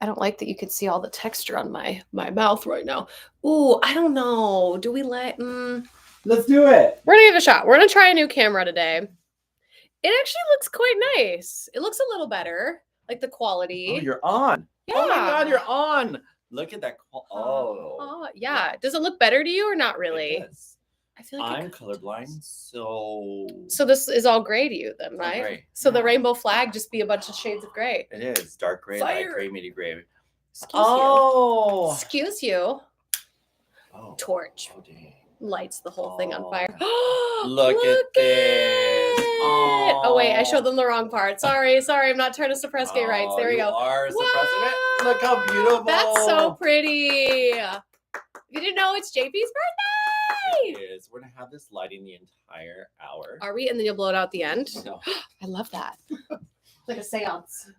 I don't like that you can see all the texture on my mouth right now. Ooh, I don't know. Do we Let's do it. We're gonna give it a shot. We're gonna try a new camera today. It actually looks quite nice. It looks a little better, like the quality. Oh, you're on. Yeah. Oh my God, you're on. Look at that. Yeah. Does it look better to you or not really? It does. I feel like I'm colorblind, so. So this is all gray to you then, right? Gray. So the rainbow flag just be a bunch of shades of gray. It is dark gray, light gray, medium gray. Excuse you. Oh. Torch. Oh, dang. Lights the whole thing on fire. Look at this. Oh wait, I showed them the wrong part. Sorry, I'm not trying to suppress gay rights. There we go. You are suppressing it. Look how beautiful. That's so pretty. You didn't know it's JP's birthday. It is. We're gonna have this lighting the entire hour. Are we? And then you'll blow it out at the end. No. I love that. Like a seance.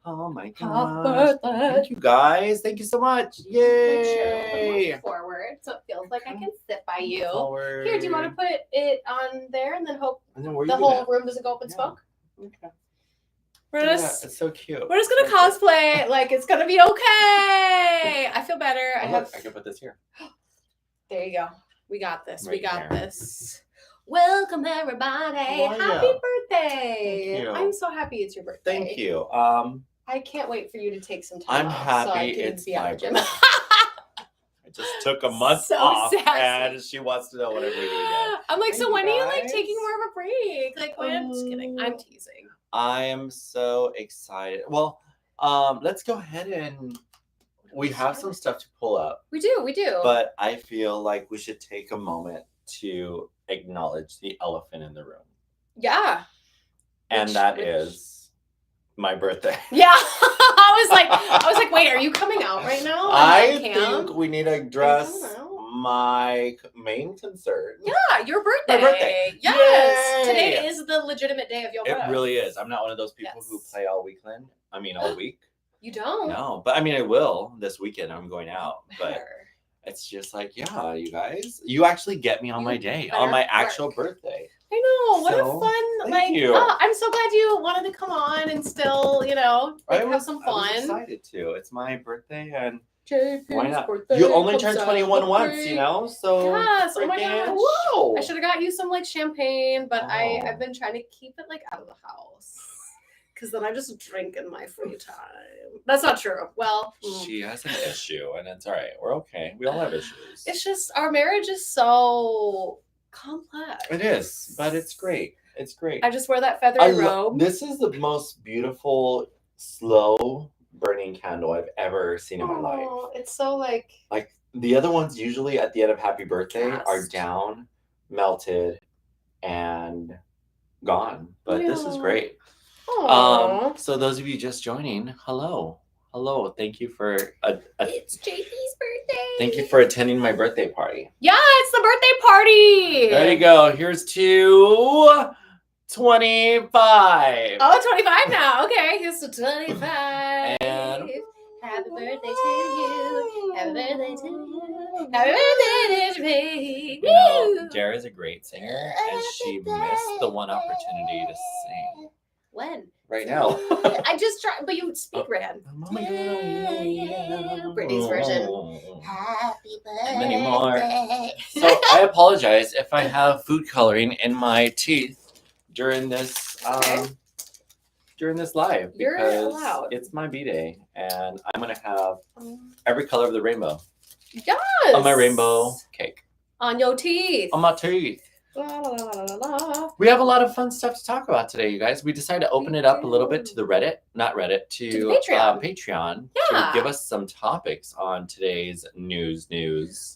Oh my Happy God. birthday. Thank you guys. Thank you so much. Yay. Forward so it feels like I can sit by you. Forward. Here, do you want to put it on there and then hope And then where the whole room doesn't go up in smoke? Okay. It's so cute. We're just gonna cosplay like it's gonna be okay. I feel better. I can put this here. There you go. We got this. Right we got here. this. Welcome everybody. Happy birthday. Thank you. I'm so happy it's your birthday. Thank you. I can't wait for you to take some time I'm off happy so I can it's be at my the gym. birthday. I just took a month So off, sassy. and she wants to know what I'm doing again. I'm like, Thank so you, when are you like guys. taking more of a break? Like, when? I'm just kidding. I'm teasing. I am so excited. Well, let's go ahead and we have some stuff to pull up. We do. But I feel like we should take a moment to acknowledge the elephant in the room. Yeah. And that is my birthday. Yeah. I was like, wait, are you coming out right now? I think we need to address my main concern. Yeah, your birthday. My birthday. Yes. Yay! Today is the legitimate day of your birthday. It really is. I'm not one of those people who play all week. You don't? No, but I mean, I will this weekend. I'm going out, but it's just like, yeah, you guys, you actually get me on my day, on my actual birthday. I know. What a fun, thank you. Oh, I'm so glad you wanted to come on and still, have some fun. I was excited to. It's my birthday, and JP's why not? birthday You only comes turn out 21 the once, break. so. Yes. Oh my gosh. Whoa. I should have got you some champagne, but I've been trying to keep it out of the house. Because then I just drink in my free time. That's not true. Well, she has an issue, and it's all right. We're okay. We all have issues. It's just our marriage is so complex. It is, but it's great. It's great. I just wear that feathery robe. This is the most beautiful, slow burning candle I've ever seen in my life. It's so like the other ones usually at the end of Happy Birthday are down, melted, and gone. But this is great. So those of you just joining, hello. Thank you for it's JP's birthday. Thank you for attending my birthday party. Yeah, it's the birthday party. There you go. Here's to 25. Oh, 25 now. Okay, here's to 25. And happy birthday to you. Happy birthday to you. Happy birthday to me. Dara's a great singer, and she missed the one opportunity to sing. When? Right now. I just tried, but you speak ran. Britney's version. Happy birthday. Many more. So I apologize if I have food coloring in my teeth during this live, because it's my B-Day, and I'm gonna have every color of the rainbow. Yes. On my rainbow cake. On your teeth. On my teeth. La, la, la, la, la. We have a lot of fun stuff to talk about today, you guys. We decided to open it up a little bit to the to Patreon to give us some topics on today's news.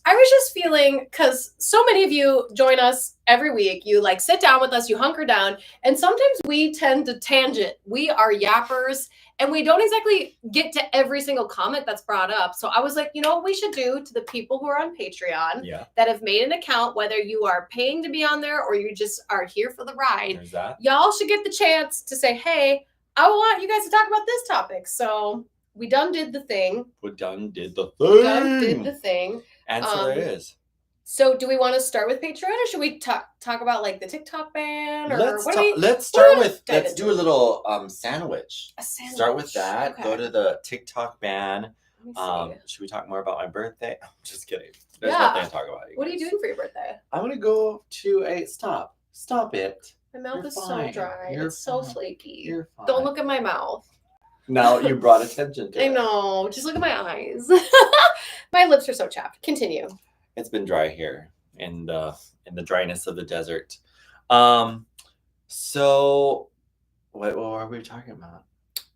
I was just feeling, because so many of you join us every week. You sit down with us, you hunker down, and sometimes we tend to tangent. We are yappers, and we don't exactly get to every single comment that's brought up. So I was like, you know what we should do to the people who are on Patreon that have made an account, whether you are paying to be on there or you just are here for the ride. Y'all should get the chance to say, hey, I want you guys to talk about this topic. So we done did the thing. We done did the thing. And so there it is. So do we want to start with Patreon, or should we talk about like the TikTok ban, or let's let's do a little sandwich. A sandwich. Start with that. Okay. Go to the TikTok ban. Let me see. Should we talk more about my birthday? I'm just kidding. There's nothing to talk about. What are you doing for your birthday? I'm gonna go to a stop it. My mouth is so dry. It's so flaky. You're fine. Don't look at my mouth. No, you brought attention to it. I know. Just look at my eyes. My lips are so chapped. Continue. It's been dry here in the dryness of the desert. So what were we talking about?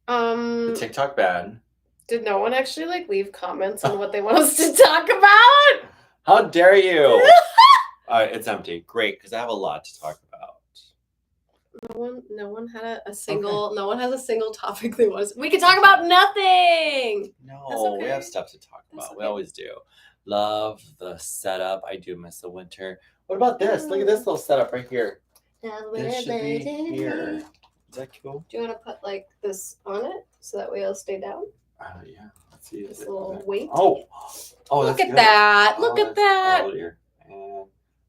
The TikTok ban. Did no one actually like leave comments on what they want us to talk about? How dare you? It's empty. Great, because I have a lot to talk about. No one had a single. Okay. No one has a single topic they want. We can talk about nothing. No, we have stuff to talk about. We always do. Love the setup. I do miss the winter. What about this? Look at this little setup right here. This should be here. Is that cool? Do you want to put like this on it so that way it'll stay down? Yeah. Let's see. This little weight. Oh, look at that! Look at that! Oh dear. And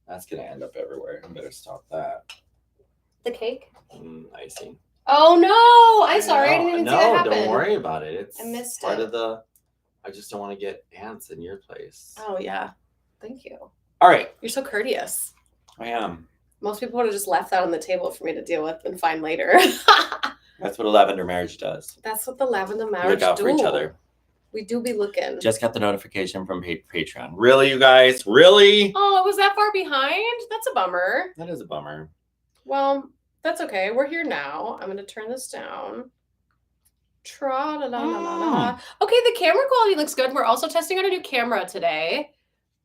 that's gonna end up everywhere. I better stop that. The cake? Icing. Oh no! I'm sorry. I didn't even see that happen. No, don't worry about it. I missed part of the. I just don't want to get ants in your place. Oh, yeah. Thank you. All right. You're so courteous. I am. Most people would have just left that on the table for me to deal with and find later. That's what a lavender marriage does. That's what the lavender marriage look out for each other. We do be looking. Just got the notification from Patreon. Really, you guys? Really? Oh, it was that far behind? That's a bummer. That is a bummer. Well, that's okay. We're here now. I'm going to turn this down. Tra-la-la-la-la-la. Okay, the camera quality looks good. We're also testing out a new camera today.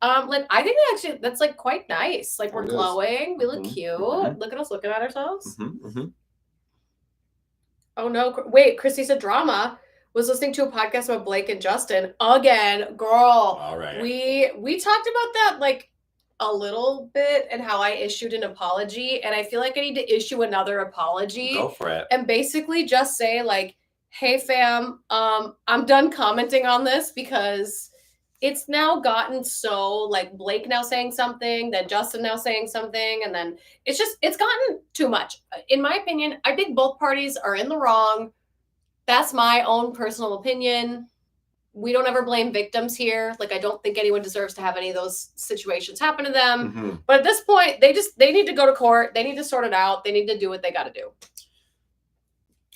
I think actually that's like quite nice. Like we're glowing. We look cute. Look at us looking at ourselves. Oh no! Wait, Christy said drama. Was listening to a podcast about Blake and Justin again, girl. All right. We talked about that like a little bit and how I issued an apology, and I feel like I need to issue another apology. Go for it. And basically just say like, hey fam, I'm done commenting on this because it's now gotten so like Blake now saying something, then Justin now saying something, and then it's gotten too much. In my opinion, I think both parties are in the wrong. That's my own personal opinion. We don't ever blame victims here. Like, I don't think anyone deserves to have any of those situations happen to them. But at this point, they need to go to court. They need to sort it out. They need to do what they got to do.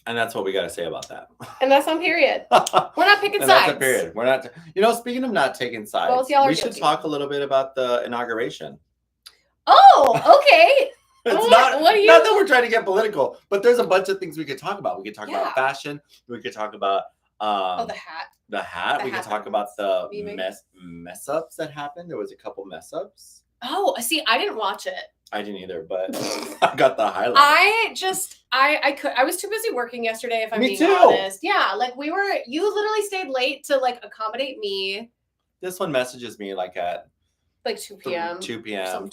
And that's what we got to say about that. And that's on period. We're not picking sides. That's a period. We're not. Speaking of not taking sides, we should talk a little bit about the inauguration. Oh, okay. It's not that we're trying to get political, but there's a bunch of things we could talk about. We could talk about fashion. We could talk about the hat. The hat. We could talk about the mess ups that happened. There was a couple mess ups. Oh, see, I didn't watch it. I didn't either, but I got the highlights. I was too busy working yesterday, if I'm being honest. Yeah, like you literally stayed late to like accommodate me. This one messages me like at like 2 p.m. 2 p.m.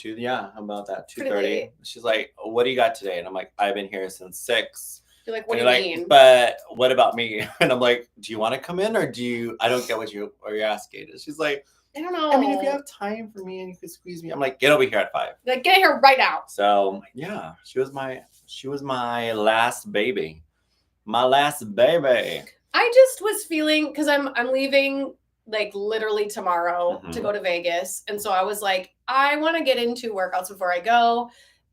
How about that? 2:30. She's like, what do you got today? And I'm like, I've been here since 6. You're like, what do you mean? But what about me? And I'm like, do you want to come in or I don't get what you're asking. And she's like, I don't know. I mean, if you have time for me and you can squeeze me, I'm like, get over here at 5. Like, get here right now. So yeah, she was my last baby. My last baby. I just was feeling, because I'm leaving like literally tomorrow to go to Vegas. And so I was like, I want to get into workouts before I go.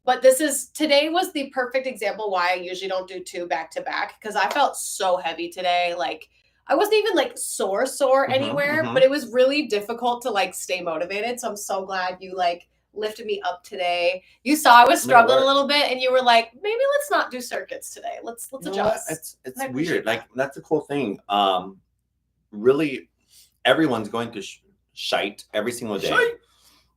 But today was the perfect example why I usually don't do 2 back to back, because I felt so heavy today. Like, I wasn't even like sore anywhere, but it was really difficult to like stay motivated. So I'm so glad you like lifted me up today. You saw I was struggling a little bit and you were like, maybe let's not do circuits today. Let's adjust. It's weird. Like, that's a cool thing. Really, everyone's going through shite every single day.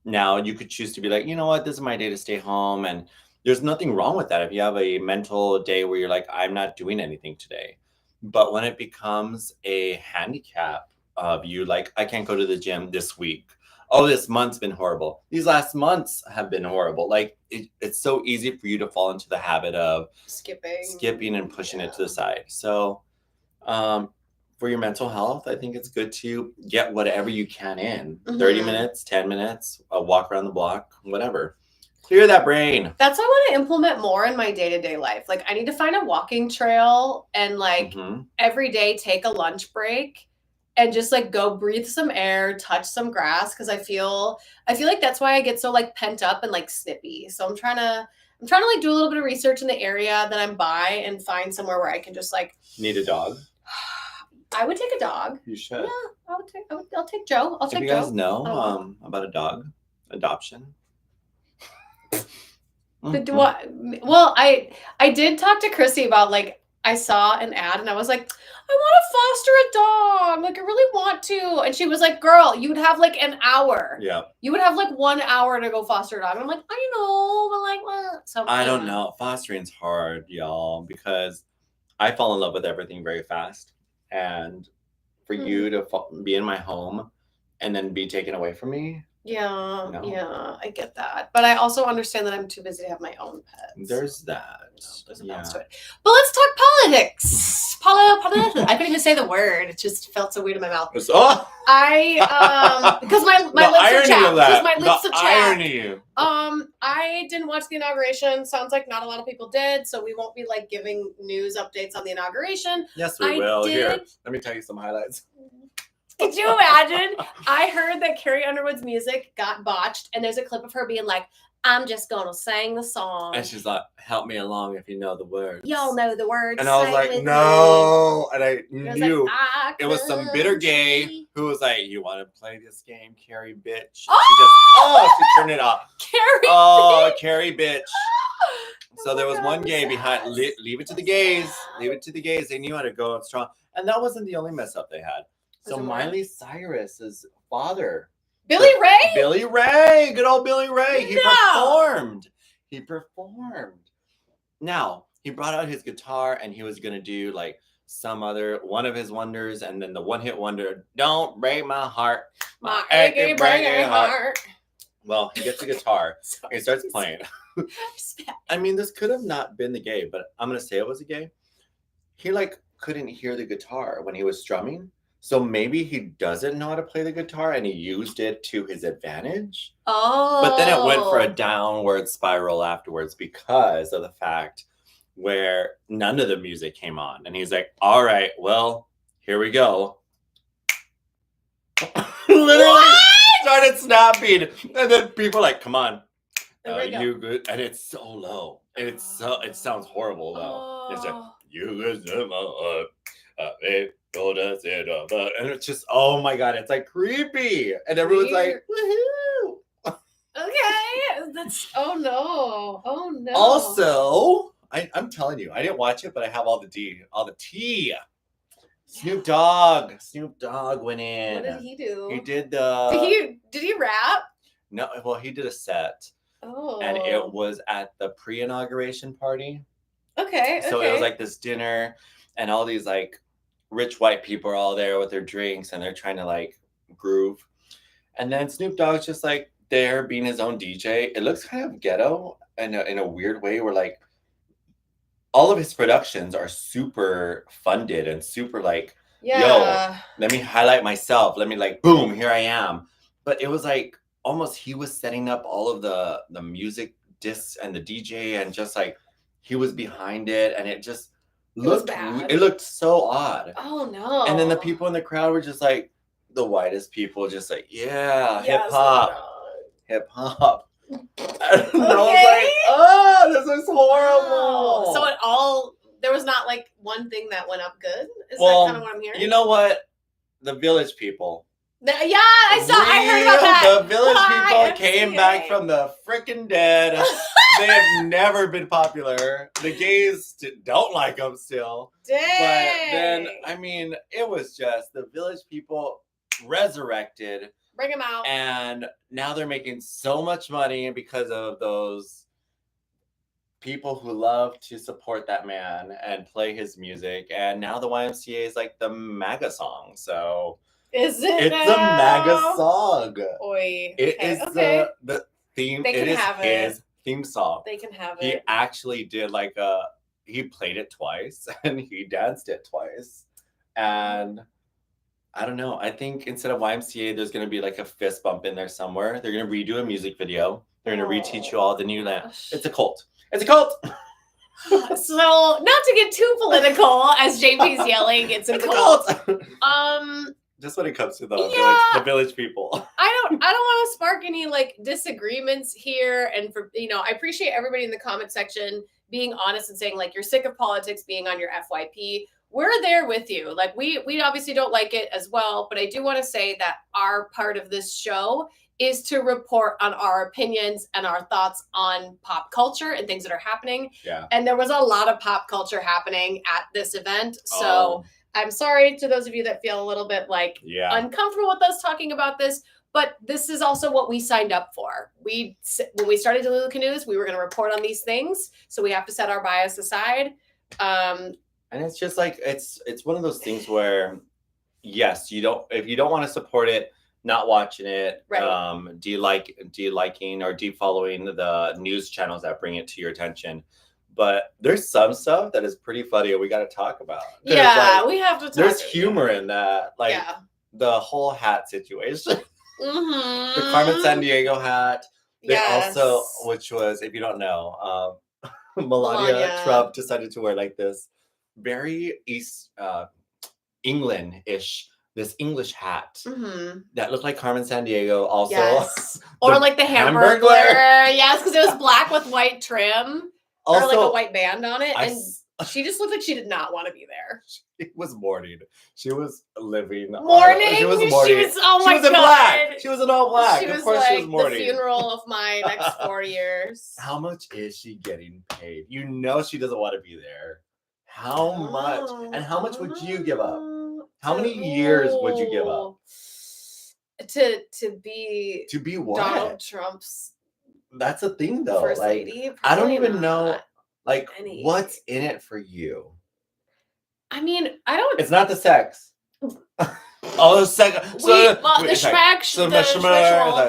Now you could choose to be like, you know what, this is my day to stay home. And there's nothing wrong with that. If you have a mental day where you're like, I'm not doing anything today. But when it becomes a handicap of you, like, I can't go to the gym this week. Oh, this month's been horrible. These last months have been horrible. Like, it's so easy for you to fall into the habit of skipping and pushing it to the side. So for your mental health, I think it's good to get whatever you can in. 30 minutes, 10 minutes, a walk around the block, whatever. Clear that brain. That's what I want to implement more in my day-to-day life. Like, I need to find a walking trail and like every day take a lunch break and just like go breathe some air, touch some grass, because I feel like that's why I get so like pent up and like snippy. So I'm trying to like do a little bit of research in the area that I'm by and find somewhere where I can just like. Need a dog? I would take a dog. You should. Yeah, I'll take Joe. I'll take Joe. If you guys know about a dog adoption. Well, I did talk to Chrissy about like I saw an ad and I was like, I want to foster a dog. Like I really want to. And she was like, girl, you would have like an hour. Yeah. You would have like 1 hour to go foster a dog. And I'm like, I know, but like what? So I don't know. Fostering's hard, y'all, because I fall in love with everything very fast. And for you to be in my home and then be taken away from me. Yeah, yeah, I get that. But I also understand that I'm too busy to have my own pets. There's that. There's a balance to it. But let's talk politics. Politics. I couldn't even say the word. It just felt so weird in my mouth. Because my lips are chapped. Because my lips are chapped. Irony. I didn't watch the inauguration. Sounds like not a lot of people did, so we won't be like giving news updates on the inauguration. Yes, we will. Here, let me tell you some highlights. Could you imagine? I heard that Carrie Underwood's music got botched, and there's a clip of her being like, I'm just gonna sing the song. And she's like, help me along if you know the words. Y'all know the words. And I was like, no. And I knew it was some bitter gay who was like, you want to play this game, Carrie bitch? She turned it off. Carrie bitch. So there was one gay behind, leave it to the gays. Leave it to the gays. They knew how to go up strong. And that wasn't the only mess up they had. So Miley Cyrus's father. Billy Ray? Good old Billy Ray. He performed. Now, he brought out his guitar and he was going to do like some other one of his wonders. And then the one-hit wonder, Don't Break My Heart. My achy breaky heart. Well, he gets a guitar and he starts playing. I mean, this could have not been the gay, but I'm going to say it was a gay. He like couldn't hear the guitar when he was strumming. So maybe he doesn't know how to play the guitar and he used it to his advantage. Oh. But then it went for a downward spiral afterwards because of the fact where none of the music came on. And he's like, all right, well, here we go. Literally started snapping. And then people are like, come on. You good? And it's so low. It sounds horrible though. It's like, you good? And it's just, oh my god, it's like creepy, and everyone's like, woohoo. Okay, that's oh no. Also, I'm telling you, I didn't watch it, but I have all the tea. Snoop Dogg went in. What did he do? He did did he rap? No, well, he did a set. Oh. And it was at the pre-inauguration party. Okay. So it was like this dinner, and all these like rich white people are all there with their drinks and they're trying to like groove. And then Snoop Dogg's just like there being his own DJ. It looks kind of ghetto in a weird way where like all of his productions are super funded and super like, yo, let me highlight myself. Let me like, boom, here I am. But it was like almost he was setting up all of the music discs and the DJ and just like he was behind it, and it just it looked so odd. Oh no. And then the people in the crowd were just like the whitest people, just like, yeah, hip hop. And I was like, oh, this is horrible. So there was not like one thing that went up good? Is that kind of what I'm hearing? You know what? The Village people. I heard about that. The Village people came back from the freaking dead. They have never been popular. The gays don't like them still. Dang. But then, I mean, it was just the Village people resurrected. Bring them out. And now they're making so much money because of those people who love to support that man and play his music. And now the YMCA is like the MAGA song. So is it? It's a MAGA song. Oi. It is the theme. It is his theme song. They can have it. He actually did he played it twice and he danced it twice. And I don't know. I think instead of YMCA, there's going to be like a fist bump in there somewhere. They're going to redo a music video. They're going to reteach you all the new land. It's a cult. It's a cult. So, not to get too political, as JP's yelling, it's a cult. Just when it comes to the village people. I don't want to spark any like disagreements here. And for I appreciate everybody in the comment section being honest and saying like you're sick of politics being on your FYP. We're there with you. Like we obviously don't like it as well, but I do want to say that our part of this show is to report on our opinions and our thoughts on pop culture and things that are happening. Yeah. And there was a lot of pop culture happening at this event. So I'm sorry to those of you that feel a little bit like uncomfortable with us talking about this, but this is also what we signed up for. When we started Delulu Canoes, we were going to report on these things. So we have to set our bias aside. And it's just like, it's one of those things where, yes, if you don't want to support it, not watching it, right. Deliking or defollowing the news channels that bring it to your attention. But there's some stuff that is pretty funny and we got to talk about. Yeah, we have to talk. There's humor in that. Like the whole hat situation. Mm-hmm. The Carmen Sandiego hat. They also, which was, if you don't know, Melania Trump decided to wear like this very East England-ish, this English hat that looked like Carmen Sandiego. Also, or like the Hamburglar. Yes, because it was black with white trim, also, or like a white band on it, and she just looked like she did not want to be there. She was mourning. She was living. Mourning. She was mourning. Oh my God. In black. She was in all black. Of course, she was mourning. The funeral of my next 4 years. How much is she getting paid? You know she doesn't want to be there. How much? And how much would you give up? How many years would you give up? To be what? Donald Trump's. That's a thing though. First like, lady. I don't even know like what's in it for you. I mean, I don't. It's not the sex. Oh, the sex. The schmack.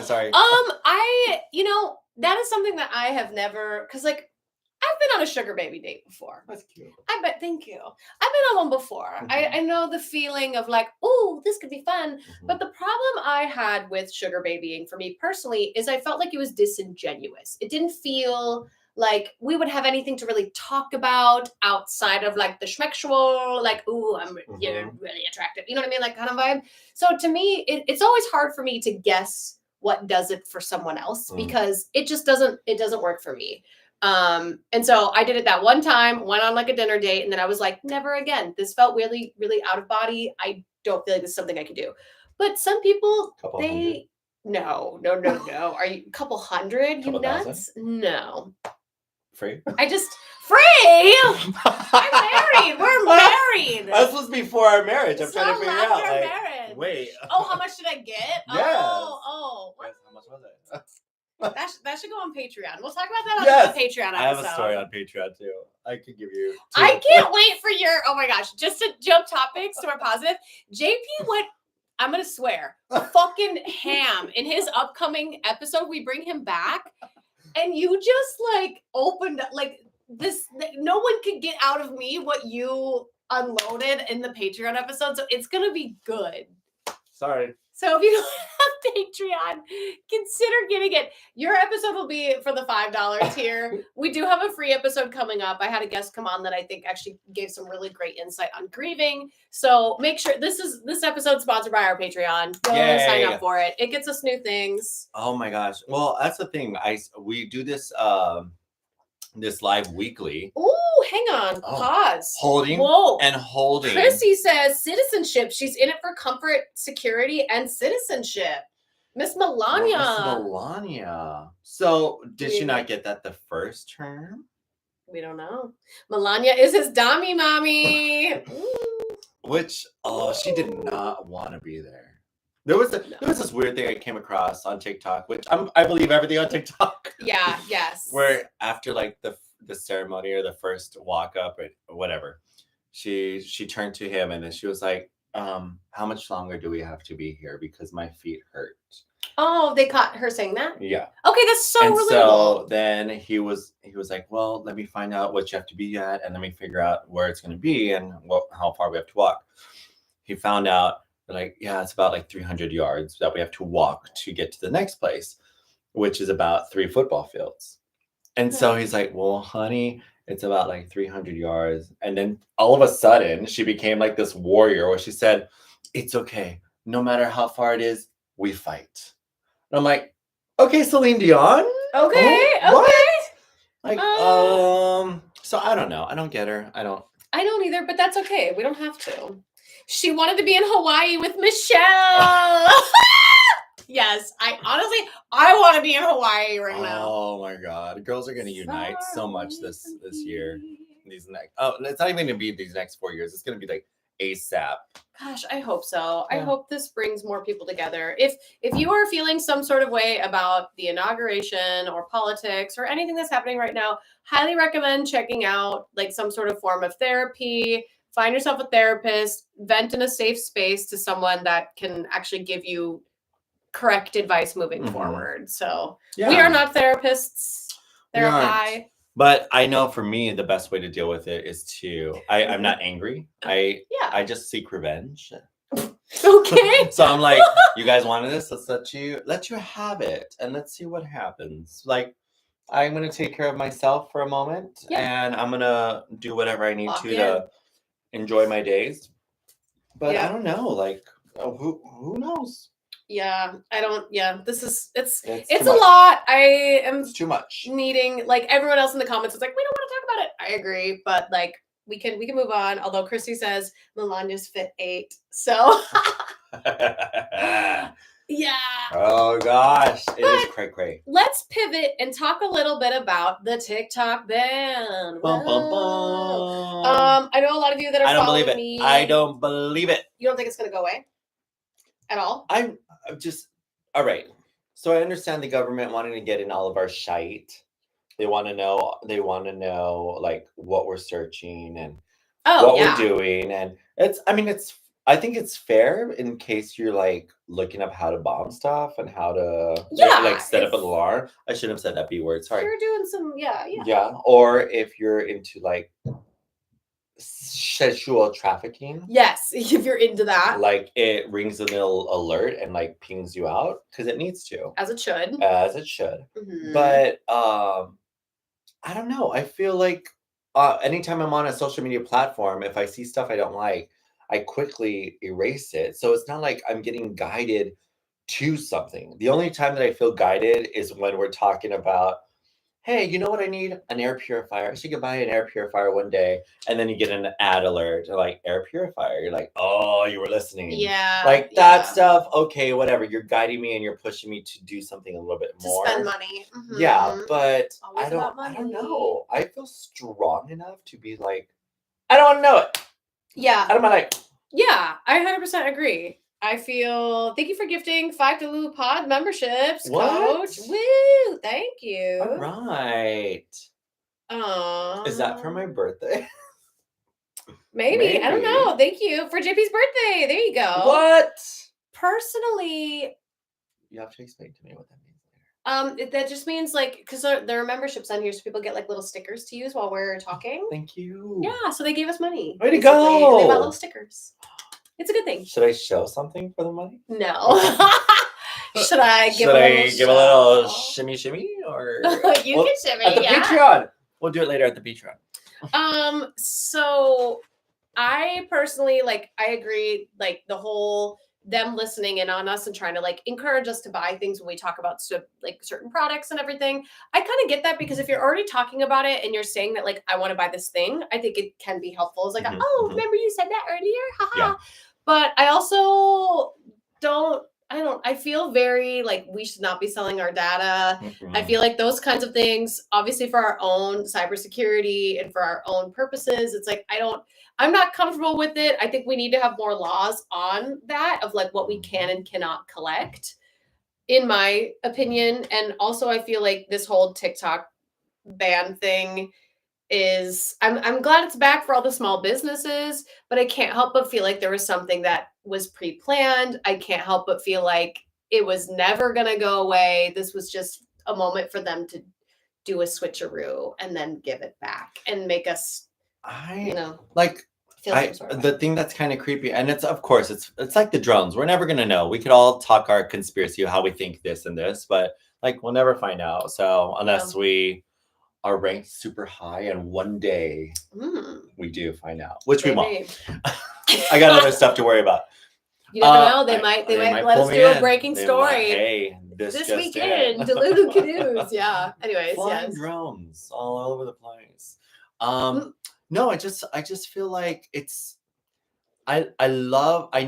Sorry. That is something that I have never, because like I've been on a sugar baby date before. That's cute. Thank you. I've been on one before. I know the feeling of like, oh, this could be fun. But the problem I had with sugar babying for me personally is I felt like it was disingenuous. It didn't feel like we would have anything to really talk about outside of like the schmexual, like, ooh, you're really attractive. You know what I mean? Like kind of vibe. So to me, it's always hard for me to guess what does it for someone else because it just doesn't work for me. And so I did it that one time, went on like a dinner date, and then I was like, never again. This felt really, really out of body. I don't feel like this is something I could do. But some people, no. Are you a couple hundred? You nuts? No. Free? Free? I'm married. We're married. This was before our marriage. I'm trying to figure out. Our marriage. Wait. Oh, how much did I get? Yes. Oh. Yes, how much was it? That should go on Patreon. We'll talk about that on the Patreon episode. I have a story on Patreon too. I could give you. I can't wait for your. Oh my gosh! Just to jump topics to more positive. JP went. I'm gonna swear, fucking ham in his upcoming episode. We bring him back, and you just like opened like this. No one could get out of me what you unloaded in the Patreon episode. So it's gonna be good. Sorry. So if you don't have Patreon, consider getting it. Your episode will be for the $5 tier. We do have a free episode coming up. I had a guest come on that I think actually gave some really great insight on grieving. So make sure this episode sponsored by our Patreon. Go sign up for it. It gets us new things. Oh my gosh. Well, that's the thing. We do this this live weekly. Ooh, hang on. Pause. Holding. Chrissy says citizenship. She's in it for comfort, security, and citizenship. Miss Melania. So did she not get that the first term? We don't know. Melania is his dummy mommy. Which, she did not want to be there. There was this weird thing I came across on TikTok, which I believe everything on TikTok. Yeah, yes. Where after like the ceremony or the first walk up or whatever, she turned to him and then she was like, how much longer do we have to be here? Because my feet hurt. Oh, they caught her saying that? Yeah. Okay, that's so relatable. So then he was like, well, let me find out what you have to be at and let me figure out where it's going to be and how far we have to walk. he found out that it's about like 300 yards that we have to walk to get to the next place, which is about 3 football fields. And so he's like, well, honey, it's about like 300 yards. And then all of a sudden she became like this warrior where she said, it's okay. No matter how far it is, we fight. And I'm like, okay, Celine Dion. Okay. What? Like, so I don't know. I don't get her. I don't either, but that's okay. We don't have to. She wanted to be in Hawaii with Michelle. Yes, I want to be in Hawaii right now. Oh my God, girls are going to unite so much this year. It's not even going to be these next 4 years. It's going to be like ASAP. Gosh, I hope so. Yeah. I hope this brings more people together. If you are feeling some sort of way about the inauguration or politics or anything that's happening right now, highly recommend checking out like some sort of form of therapy. Find yourself a therapist, vent in a safe space to someone that can actually give you correct advice moving forward. So we are not therapists. But I know for me, the best way to deal with it is I'm not angry. I just seek revenge. Okay. So I'm like, you guys wanted this? Let's let you have it. And let's see what happens. Like, I'm going to take care of myself for a moment. Yeah. And I'm going to do whatever I need to enjoy my days. But I don't know. Like, who knows? Yeah, I don't. Yeah, it's a lot. I am. It's too much. Needing, like everyone else in the comments is like, we don't want to talk about it. I agree, but like we can move on. Although Christy says Melania's fit 8, so yeah. Oh gosh, it is cray. Let's pivot and talk a little bit about the TikTok ban. Bum, bum, bum. I know a lot of you that are following me. I don't believe it. You don't think it's gonna go away at all? I'm just all right. So I understand the government wanting to get in all of our shite. They want to know like what we're searching and what we're doing. And I think it's fair in case you're like looking up how to bomb stuff and how to set up an alarm. I shouldn't have said that B word. Sorry. You're doing some Yeah. Or if you're into like sexual trafficking. Yes, if you're into that. Like it rings a little alert and like pings you out because it needs to. As it should. Mm-hmm. But I don't know. I feel like anytime I'm on a social media platform, if I see stuff I don't like, I quickly erase it. So it's not like I'm getting guided to something. The only time that I feel guided is when we're talking about, hey, you know what I need? An air purifier. I should go buy an air purifier one day. And then you get an ad alert, like air purifier. You're like, oh, you were listening. Yeah. Like that stuff. Okay, whatever. You're guiding me and you're pushing me to do something a little bit more. To spend money. Mm-hmm. Yeah, but I don't know. I feel strong enough to be like, I don't want to know it. Yeah. Out of my life. Yeah, I 100% agree. I feel, thank you for gifting 5 DeluluPod memberships, Coach. Woo! Thank you. All right. Is that for my birthday? Maybe. I don't know. Thank you for JP's birthday. There you go. What? Personally, you have to explain to me what that means later. That just means like, because there are memberships on here, so people get like little stickers to use while we're talking. Thank you. Yeah, so they gave us money. Way to go! And they bought little stickers. It's a good thing. Should I show something for the money? No. Should I give a little shimmy or you can shimmy at the Patreon? We'll do it later at the Patreon. So I personally I agree, like the whole them listening in on us and trying to like encourage us to buy things when we talk about like certain products and everything. I kind of get that because if you're already talking about it and you're saying that like I want to buy this thing, I think it can be helpful. It's like, remember you said that earlier? Haha. Yeah. But I also I feel very like we should not be selling our data. Mm-hmm. I feel like those kinds of things, obviously for our own cybersecurity and for our own purposes, it's like I'm not comfortable with it. I think we need to have more laws on that of like what we can and cannot collect, in my opinion. And also I feel like this whole TikTok ban thing is I'm glad it's back for all the small businesses, but I can't help but feel like there was something that was pre-planned. I can't help but feel like it was never going to go away. This was just a moment for them to do a switcheroo and then give it back and make us, feel The thing that's kind of creepy, and it's of course it's like the drones. We're never gonna know. We could all talk our conspiracy of how we think this and this, but like we'll never find out. So unless we are ranked super high, and one day we do find out, which we won't. I got other stuff to worry about. You never know. They might let us do a breaking story. Hey, this weekend, Delulu Canoes. Yeah. Anyways, flying drones all over the place. No, I just feel like it's. I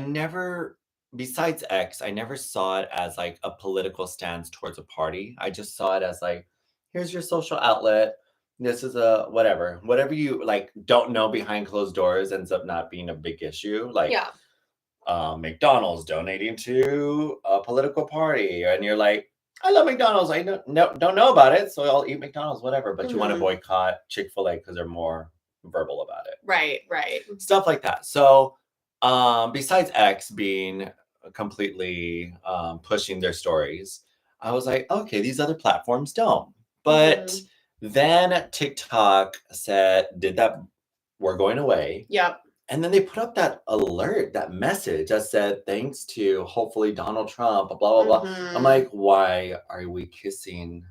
never, besides X, I never saw it as like a political stance towards a party. I just saw it as like, here's your social outlet. This is a whatever you like don't know behind closed doors ends up not being a big issue. Like, McDonald's donating to a political party, and you're like, I love McDonald's. I don't know about it, so I'll eat McDonald's, whatever. But you want to boycott Chick-fil-A because they're more verbal about it. Right. Stuff like that. So, besides X being completely pushing their stories, I was like, okay, these other platforms don't. But then TikTok did that, we're going away. Yep. And then they put up that alert, that message that said, thanks to hopefully Donald Trump, blah, blah, blah. I'm like, why are we kissing?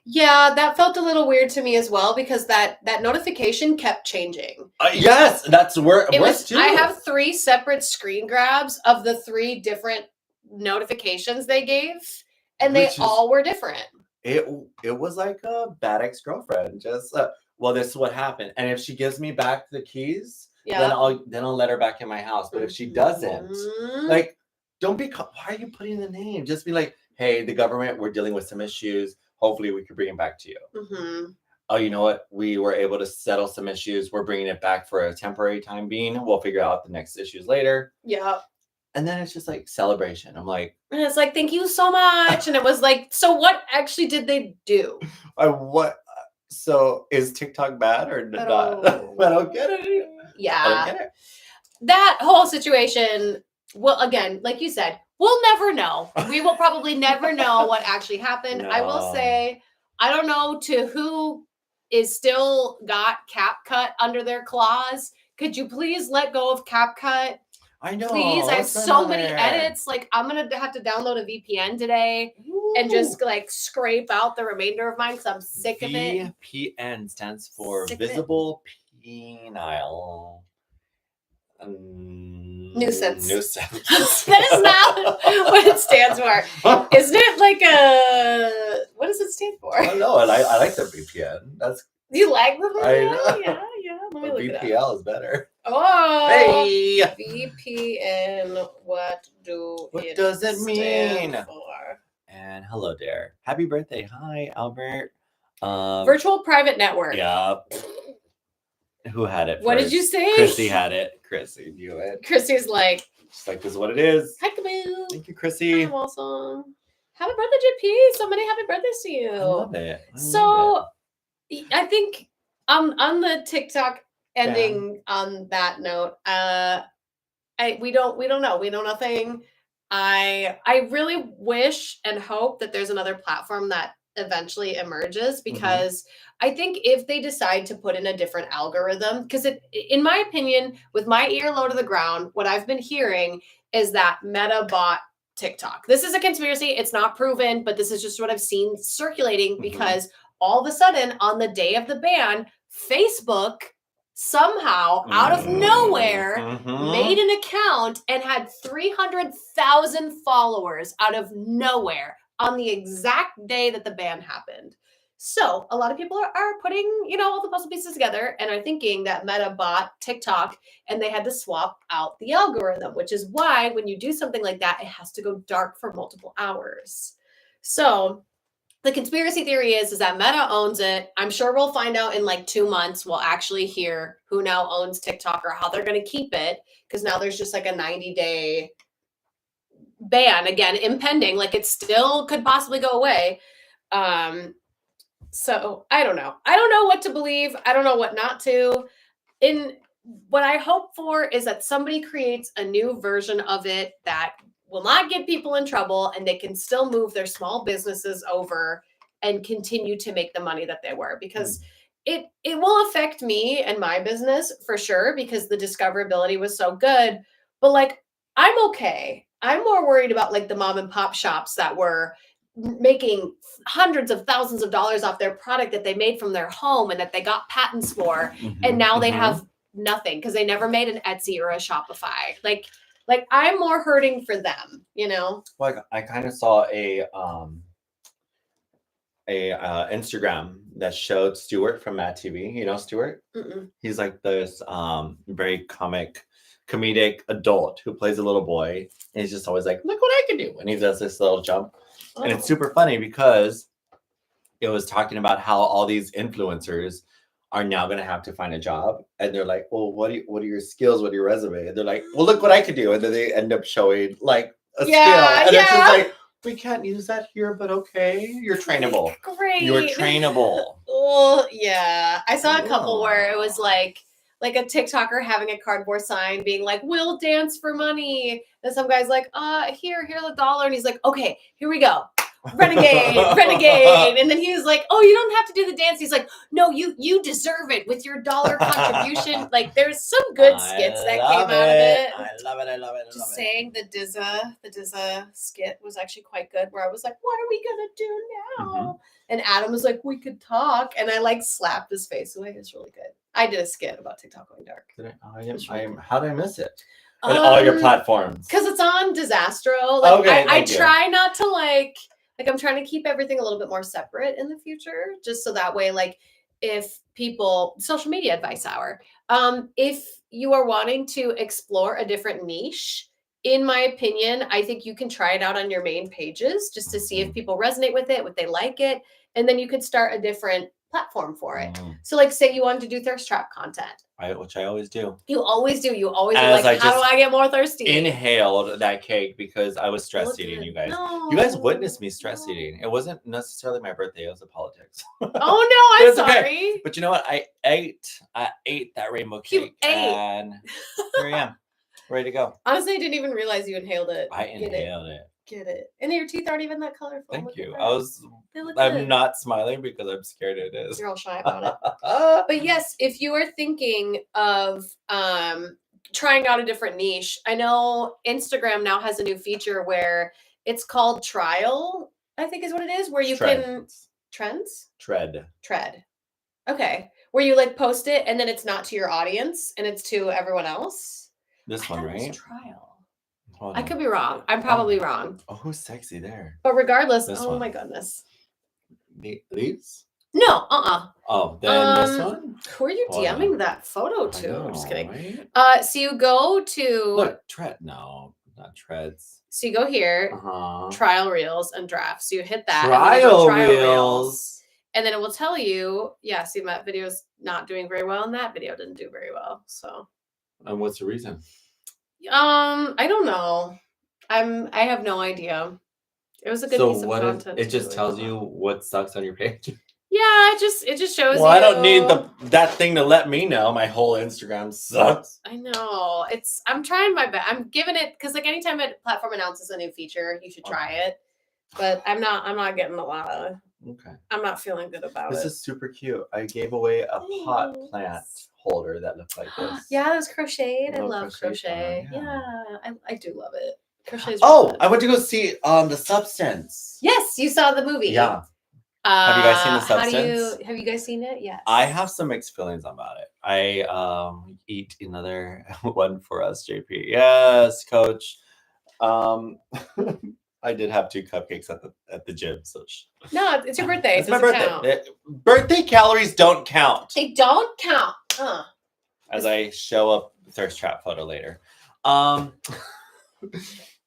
Yeah, that felt a little weird to me as well, because that notification kept changing. Yes, that's where it was too. I have 3 separate screen grabs of the 3 different notifications they gave, and they all were different. It was like a bad ex-girlfriend. Just well, this is what happened, and if she gives me back the keys, then I'll let her back in my house. But if she doesn't, like, don't be. Why are you putting the name? Just be like, hey, the government, we're dealing with some issues. Hopefully, we can bring it back to you. Oh, you know what? We were able to settle some issues. We're bringing it back for a temporary time being. We'll figure out the next issues later. Yeah. And then it's just like celebration. I'm like, and it's like, thank you so much. And it was like, so what actually did they do? What? So is TikTok bad or not? I don't get it. Yeah. I don't get it. That whole situation, well, again, like you said, we'll never know. We will probably never know what actually happened. No. I will say, I don't know to who is still got CapCut under their claws. Could you please let go of CapCut? I know. Please, I have so many edits. Like, I'm going to have to download a VPN today and just like scrape out the remainder of mine because I'm sick of it. VPN stands for Visible Penile Nuisance. That is not what it stands for. Isn't it like what does it stand for? I don't know. I like the VPN. Do you like the VPN? Yeah. Let me look it up. VPL is better. Oh, hey, VPN. What does it mean? For? And hello there. Happy birthday. Hi, Albert. Virtual private network. Yeah. Who had it? What did you say? Chrissy had it. Chrissy knew it. Chrissy's like, she's like, this is what it is. Hi, Kaboo. Thank you, Chrissy. I'm awesome. Happy birthday, JP. So many happy birthdays to you. I love it. I think on the TikTok ending on that note, we don't know. We know nothing. I really wish and hope that there's another platform that eventually emerges, because I think if they decide to put in a different algorithm, because in my opinion, with my ear low to the ground, what I've been hearing is that Meta bought TikTok. This is a conspiracy. It's not proven, but this is just what I've seen circulating, because all of a sudden on the day of the ban, Facebook somehow out of nowhere made an account and had 300,000 followers out of nowhere on the exact day that the ban happened. So a lot of people are putting, all the puzzle pieces together and are thinking that Meta bought TikTok and they had to swap out the algorithm, which is why when you do something like that, it has to go dark for multiple hours. So the conspiracy theory is that Meta owns it. I'm sure we'll find out in like 2 months. We'll actually hear who now owns TikTok or how they're going to keep it, because now there's just like a 90-day ban, again, impending. Like it still could possibly go away. So I don't know. I don't know what to believe. I don't know what not to. What I hope for is that somebody creates a new version of it that will not get people in trouble and they can still move their small businesses over and continue to make the money that they were. Because it will affect me and my business for sure because the discoverability was so good. But like, I'm okay. I'm more worried about like the mom and pop shops that were making hundreds of thousands of dollars off their product that they made from their home and that they got patents for, and now they have nothing because they never made an Etsy or a Shopify. Like I'm more hurting for them, you know. Like I kind of saw a Instagram that showed Stuart from Mad TV. You know Stuart? Mm-mm. He's like this very comedic adult who plays a little boy. And he's just always like, look what I can do. And he does this little jump. Oh. And it's super funny because it was talking about how all these influencers are now going to have to find a job. And they're like, well, what are your skills? What are your resume? And they're like, well, look what I could do. And then they end up showing like a skill. And it's just like, we can't use that here, but okay. You're trainable. Great. You're trainable. Oh, yeah. I saw a couple where it was like a TikToker having a cardboard sign being like, we'll dance for money. And some guy's like, here's $1. And he's like, okay, here we go. Renegade. And then he was like, oh, you don't have to do the dance. He's like, no, you deserve it with your $1 contribution. Like there's some good skits that came out of it. I love it. Just saying the Dizza skit was actually quite good where I was like, what are we gonna do now? And Adam was like, we could talk. And I like slapped his face away. It was really good. I did a skit about TikTok going dark. How did I miss it? On all your platforms. Because it's on Disastro. Like, okay, I try not to like I'm trying to keep everything a little bit more separate in the future, just so that way, like, if people, social media advice hour, if you are wanting to explore a different niche, in my opinion, I think you can try it out on your main pages just to see if people resonate with it, if they like it, and then you could start a different platform for it. So like say you wanted to do thirst trap content. Which I always do. You always do. You always are like, how do I get more thirsty? Inhaled that cake because I was stress eating, you guys. No. You guys witnessed me stress eating. It wasn't necessarily my birthday. It was the politics. Oh, no, I'm sorry. Okay. But you know what? I ate that rainbow cake. And here I am. Ready to go. Honestly, I didn't even realize you inhaled it. I inhaled it. Get it. And your teeth aren't even that colorful. Thank you. I'm not smiling because I'm scared it is. You're all shy about it. But yes, if you are thinking of trying out a different niche, I know Instagram now has a new feature where it's called Trial, I think is what it is, where you can Tread. Okay. Where you like post it and then it's not to your audience and it's to everyone else. This one, right? Trial. I could be wrong. I'm probably wrong. Oh, who's sexy there? But regardless, my goodness. These? No, Oh, then this one? Who are you DMing that photo to? I'm just kidding. Right? So you go to... Look, No, not treads. So you go here, trial reels and drafts. So you hit that. Trial reels. And then it will tell you, see, that video's not doing very well and that video didn't do very well. So... And what's the reason? I don't know. I have no idea. It was a good piece of content. It just tells you what sucks on your page. Yeah, it just shows you. Well, I don't need that thing to let me know my whole Instagram sucks. I know. I'm trying my best. I'm giving it because like anytime a platform announces a new feature, you should try it. But I'm not getting a lot of. Okay. I'm not feeling good about This is super cute. I gave away a pot plant holder that looked like this. Yeah, it was crocheted. I love crochet. Yeah, I do love it. Crochet's I went to go see The Substance. Yes, you saw the movie. Yeah. Have you guys seen The Substance? Have you guys seen it? Yes. I have some mixed feelings about it. I eat another one for us, JP. Yes, coach. I did have 2 cupcakes at the gym. So no, it's your birthday. It's my birthday. Birthday calories don't count. They don't count. As I show up thirst trap photo later.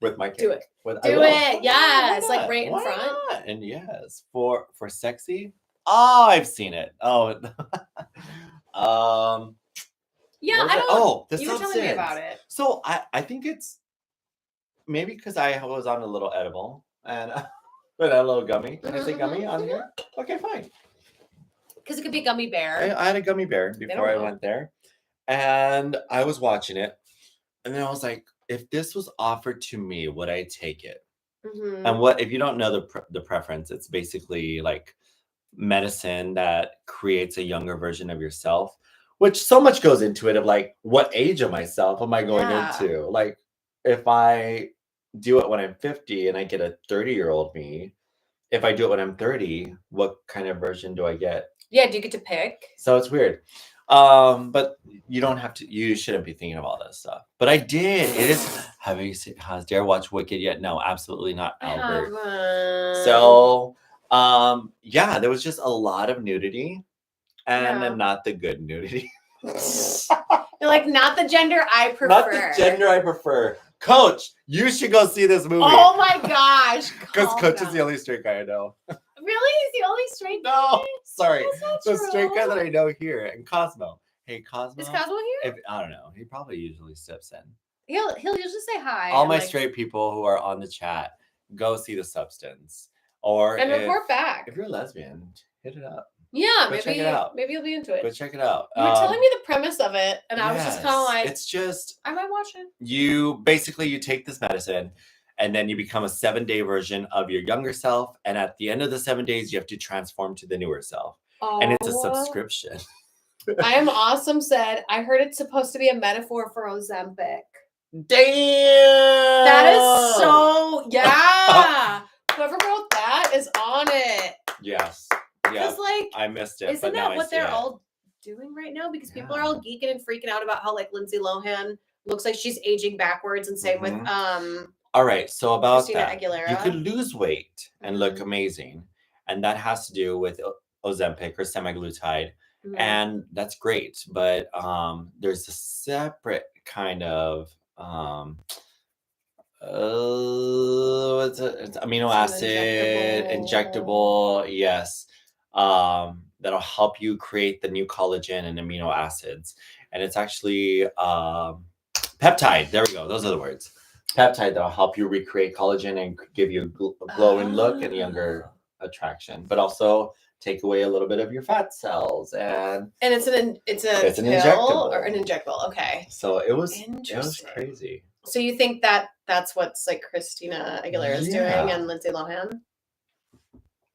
With my cake. Do it. Do it. Yes. Like right in front. Not? And yes. For sexy. Oh, I've seen it. Oh. Yeah, I don't. The Substance. You were telling me about it. So I think it's maybe because I was on a little edible and with a little gummy. Can I say gummy on here? Okay, fine. Because it could be gummy bear. I had a gummy bear before I went there. And I was watching it. And then I was like, if this was offered to me, would I take it? And what if you don't know the preference, it's basically like medicine that creates a younger version of yourself, which so much goes into it of like, what age of myself am I going into? Like, if I do it when I'm 50 and I get a 30-year-old me, if I do it when I'm 30, what kind of version do I get? Yeah, do you get to pick? So it's weird. But you don't have to, you shouldn't be thinking of all that stuff. But I did. It is, has Dare watched Wicked yet? No, absolutely not, Albert. So, yeah, there was just a lot of nudity and not the good nudity. You're like, not the gender I prefer. Not the gender I prefer. Coach, you should go see this movie. Oh my gosh. Because Coach is the only straight guy I know. Really? He's the only straight guy? No, sorry. The straight guy that I know here. And Cosmo. Hey, Cosmo. Is Cosmo here? I don't know. He probably usually steps in. He'll usually say hi. All my straight people who are on the chat, go see The Substance. And report back. If you're a lesbian, hit it up. Yeah, maybe check it out. Maybe you'll be into it. Go check it out. You were telling me the premise of it, and I was just kind of like, it's just, I might watch it. You take this medicine, and then you become a 7-day version of your younger self. And at the end of the 7 days, you have to transform to the newer self. And it's a subscription. I Am Awesome said, I heard it's supposed to be a metaphor for Ozempic. Damn! That is so, yeah. Whoever wrote that is on it. Yes. Yeah. Because, like, I missed it. Isn't that what they're all doing right now? Because people are all geeking and freaking out about how, like, Lindsay Lohan looks like she's aging backwards, and same with all right, so about Christina Aguilera. You could lose weight and look amazing, and that has to do with Ozempic or semaglutide, and that's great. But there's a separate kind of it's amino acid injectable, yes, that'll help you create the new collagen and amino acids, and it's actually peptide. There we go. Those are the words. Peptide that'll help you recreate collagen and give you a glowing look and younger attraction, but also take away a little bit of your fat cells. And it's an injectable or an injectable. Okay. So it was crazy. So you think that's what's like Christina Aguilera's doing and Lindsay Lohan?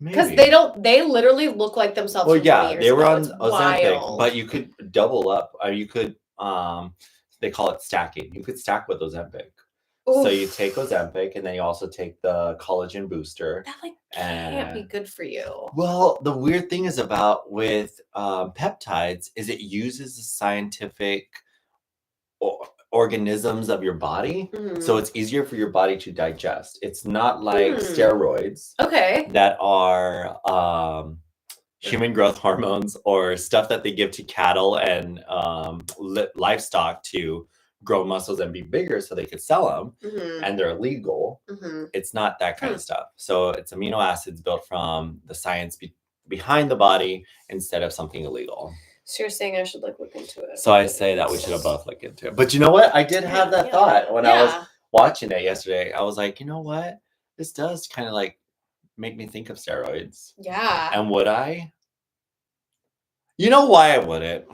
Because they literally look like themselves. Well, yeah, they were on Ozempic, but you could double up. Or you could they call it stacking. You could stack with Ozempic. Oof. So you take Ozempic and then you also take the collagen booster. That can't be good for you. Well, the weird thing is about with peptides is it uses the scientific organisms of your body, so it's easier for your body to digest. It's not like steroids, that are human growth hormones or stuff that they give to cattle and livestock to grow muscles and be bigger so they could sell them, and they're illegal. It's not that kind of stuff. So it's amino acids built from the science behind the body instead of something illegal. So you're saying I should look into it. So I say that we should have both looked into it. But you know what? I did have that thought when I was watching it yesterday. I was like, you know what? This does kind of like make me think of steroids. Yeah. And would I? You know why I wouldn't?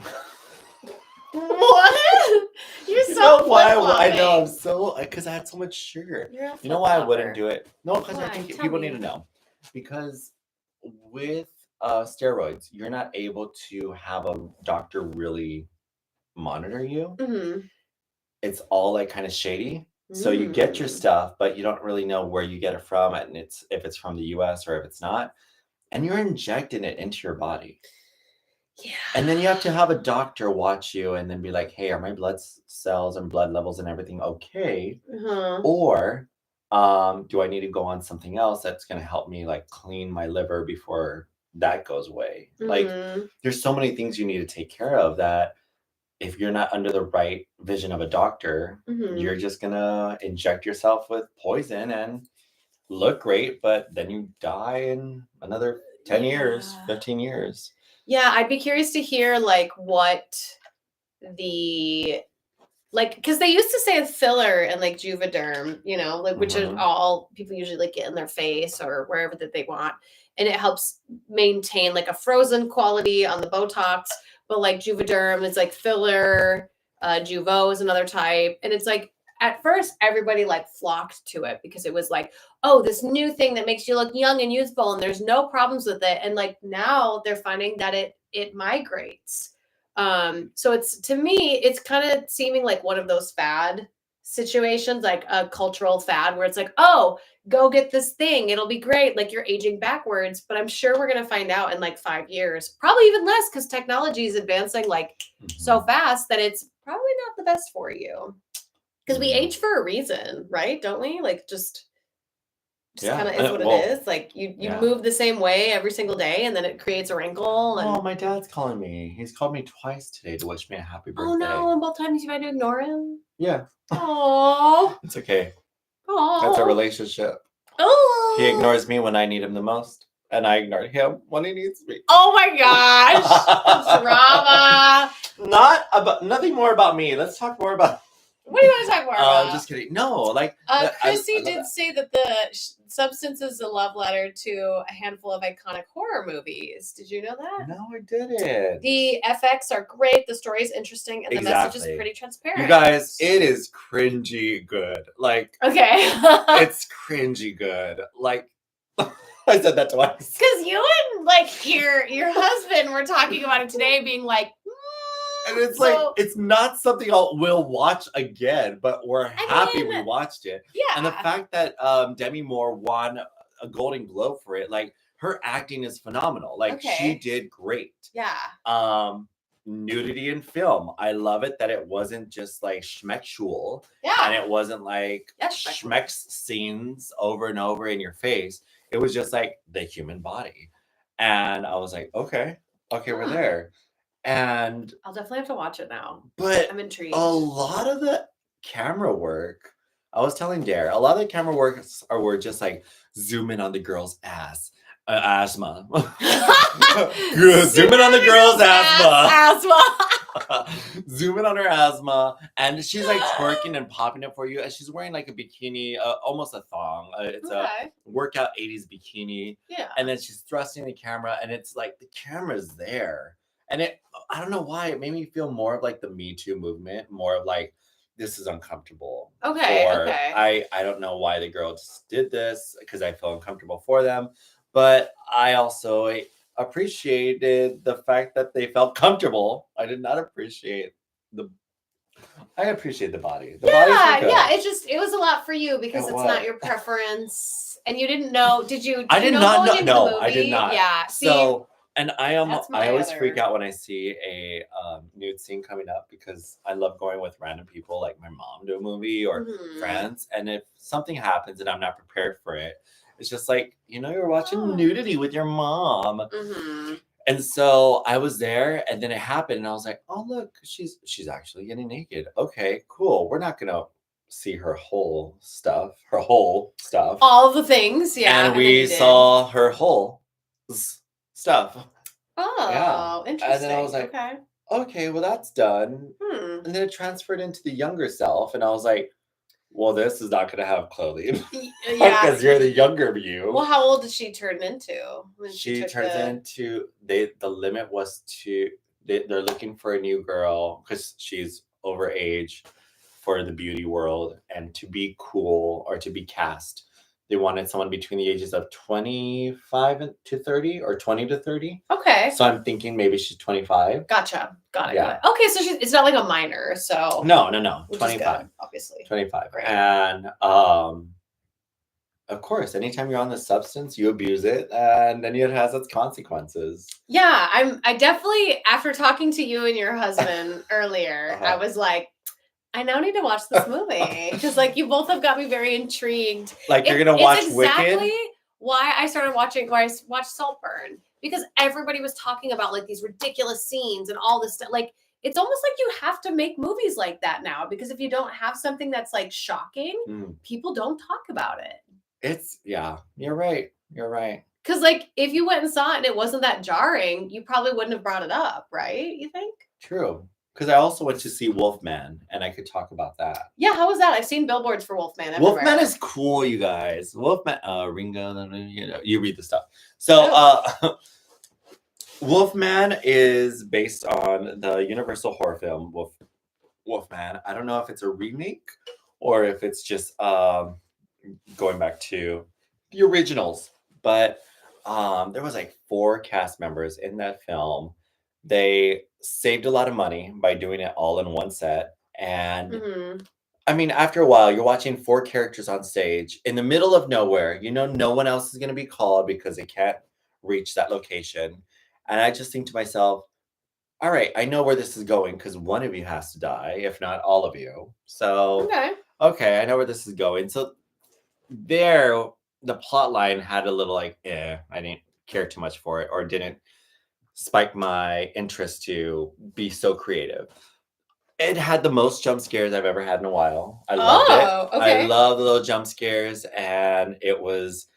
What? You're so I know I'm so because I had so much sugar. You know why I wouldn't do it? No, because I think people need to know. Because with steroids, you're not able to have a doctor really monitor you. It's all like kind of shady. So you get your stuff, but you don't really know where you get it from, and if it's from the US or if it's not, and you're injecting it into your body. Yeah. And then you have to have a doctor watch you and then be like, hey, are my blood cells and blood levels and everything okay? Or do I need to go on something else that's going to help me like clean my liver before that goes away? Like there's so many things you need to take care of that if you're not under the right vision of a doctor, you're just going to inject yourself with poison and look great, but then you die in another 10 years, 15 years. Yeah, I'd be curious to hear like what because they used to say filler and like Juvederm, like which are all people usually like get in their face or wherever that they want, and it helps maintain like a frozen quality on the Botox. But like Juvederm is like filler, Juvo is another type, and it's like at first everybody like flocked to it because it was like, oh, this new thing that makes you look young and youthful and there's no problems with it. And like now they're finding that it migrates. So it's, to me, it's kind of seeming like one of those fad situations, like a cultural fad where it's like, oh, go get this thing, it'll be great, like you're aging backwards. But I'm sure we're gonna find out in like 5 years, probably even less, because technology is advancing like so fast that it's probably not the best for you, because we age for a reason, right? Don't we? Like just kind of is what it is. Like you move the same way every single day, and then it creates a wrinkle. And... Oh, my dad's calling me. He's called me twice today to wish me a happy birthday. Oh no! And both times you had to ignore him. Yeah. Oh. It's okay. Oh. That's a relationship. Oh. He ignores me when I need him the most, and I ignore him when he needs me. Oh my gosh! Drama. Nothing more about me. Let's talk more about. What do you want to talk more about? Just kidding. No, like Chrissy did say that the Substance is a love letter to a handful of iconic horror movies. Did you know that? No, I didn't. The FX are great. The story is interesting, and the message is pretty transparent. You guys, it is cringy good. Like, okay, it's cringy good. Like, I said that twice. Because you and like your husband were talking about it today, being like. And it's like, it's not something we'll watch again, but we're happy we watched it. Yeah. And the fact that Demi Moore won a Golden Globe for it, like, her acting is phenomenal. Like, she did great. Yeah. Nudity in film. I love it that it wasn't just like schmexual. Yeah. And it wasn't like schmex scenes over and over in your face. It was just like the human body. And I was like, okay, we're there. And I'll definitely have to watch it now. But I'm intrigued. A lot of the camera work, I was telling Dare, a lot of the camera work were just like zoom in on the girl's ass. Asthma. Zoom in on the girl's asthma. Zoom in on her asthma. And she's like twerking and popping it for you. And she's wearing like a bikini, almost a thong. It's a workout 80s bikini. Yeah. And then she's thrusting the camera, and it's like the camera's there. And I don't know why, it made me feel more of like the Me Too movement, more of like, this is uncomfortable. Okay. I don't know why the girls did this, because I feel uncomfortable for them. But I also appreciated the fact that they felt comfortable. I did not appreciate I appreciate the body. Yeah. It was a lot for you because it's not your preference. And you didn't know, did you? I did not know. No, I did not. Yeah. So, and I always freak out when I see a nude scene coming up, because I love going with random people, like my mom to a movie or friends. And if something happens and I'm not prepared for it, it's just like, you're watching nudity with your mom. Mm-hmm. And so I was there, and then it happened, and I was like, oh, look, she's actually getting naked. Okay, cool. We're not going to see her whole stuff. All the things, yeah. And we saw her whole stuff. Oh, yeah. Interesting. And then I was like, okay, well, that's done. And then it transferred into the younger self, and I was like, well, this is not going to have clothing. Yeah. Because you're the younger you. Well, how old did she turn into? She turns into, the limit was they're looking for a new girl because she's over age for the beauty world, and to be cool or to be cast, they wanted someone between the ages of 25 to 30 or 20 to 30. Okay. So I'm thinking maybe she's 25. Gotcha. Got it. Okay, so it's not like a minor, so. No. 25. Good, obviously. 25. Right. And of course, anytime you're on the substance, you abuse it, and then it has its consequences. Yeah, I definitely, after talking to you and your husband earlier, I was like, I now need to watch this movie, because like you both have got me very intrigued. Like you're gonna watch Wicked? Exactly Wicked? Why I started watching, why I watched Saltburn, because everybody was talking about like these ridiculous scenes and all this stuff. Like it's almost like you have to make movies like that now, because if you don't have something that's like shocking, people don't talk about it. You're right. Because like if you went and saw it and it wasn't that jarring, you probably wouldn't have brought it up, right? You think? True. Because I also went to see Wolfman, and I could talk about that. Yeah, how was that? I've seen billboards for Wolfman everywhere. Wolfman is cool, you guys. Wolfman, Ringo, you read the stuff. So, Wolfman is based on the Universal horror film Wolfman. I don't know if it's a remake or if it's just going back to the originals. But there was like 4 cast members in that film. They saved a lot of money by doing it all in one set. And I mean, after a while, you're watching 4 characters on stage in the middle of nowhere. You know, no one else is going to be called because they can't reach that location. And I just think to myself, all right, I know where this is going because one of you has to die, if not all of you. So, okay, I know where this is going. So there, the plot line had a little like, I didn't care too much for it, or didn't spike my interest to be so creative. It had the most jump scares I've ever had in a while. I loved it. Okay. I love the little jump scares, and it was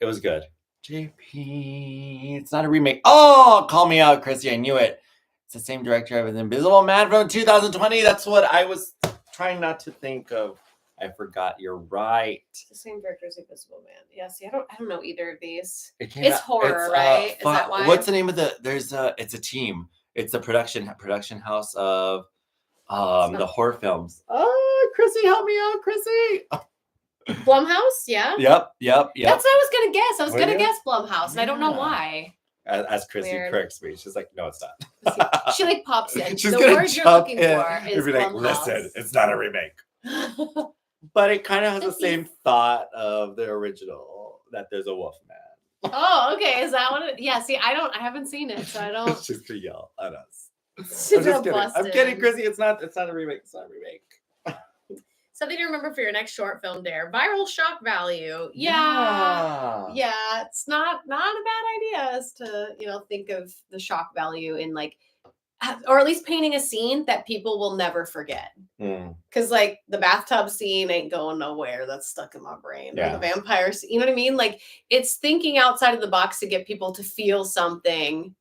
good. JP, it's not a remake. Oh, call me out, Chrissy. I knew it. It's the same director of The Invisible Man from 2020. That's what I was trying not to think of. I forgot. You're right. It's the same director as Invisible Man. Yeah, see, I don't know either of these. It's horror, right? Is that why? What's the name of it's a team. It's a production house of the horror films. Oh, Chrissy, help me out, Chrissy. Blumhouse, yeah. Yep. That's what I was gonna guess. I was gonna guess Blumhouse, and I don't know why. As Chrissy corrects me, she's like, "No, it's not." She like pops in. She's the gonna word you're looking for is be like, Blumhouse. "Listen, it's not a remake." But it kind of has the same thought of the original, that there's a wolf man. Oh, okay. Is that what it? Yeah. See, I haven't seen it, so I don't. She's gonna yell at us. I'm just kidding. I'm kidding, Chrissy. It's not a remake. It's not a remake. Something to remember for your next short film, Dare. Viral shock value. Yeah. It's not a bad idea, is to think of the shock value in like, or at least painting a scene that people will never forget. Because like the bathtub scene ain't going nowhere. That's stuck in my brain. Or the vampire scene. You know what I mean? Like it's thinking outside of the box to get people to feel something.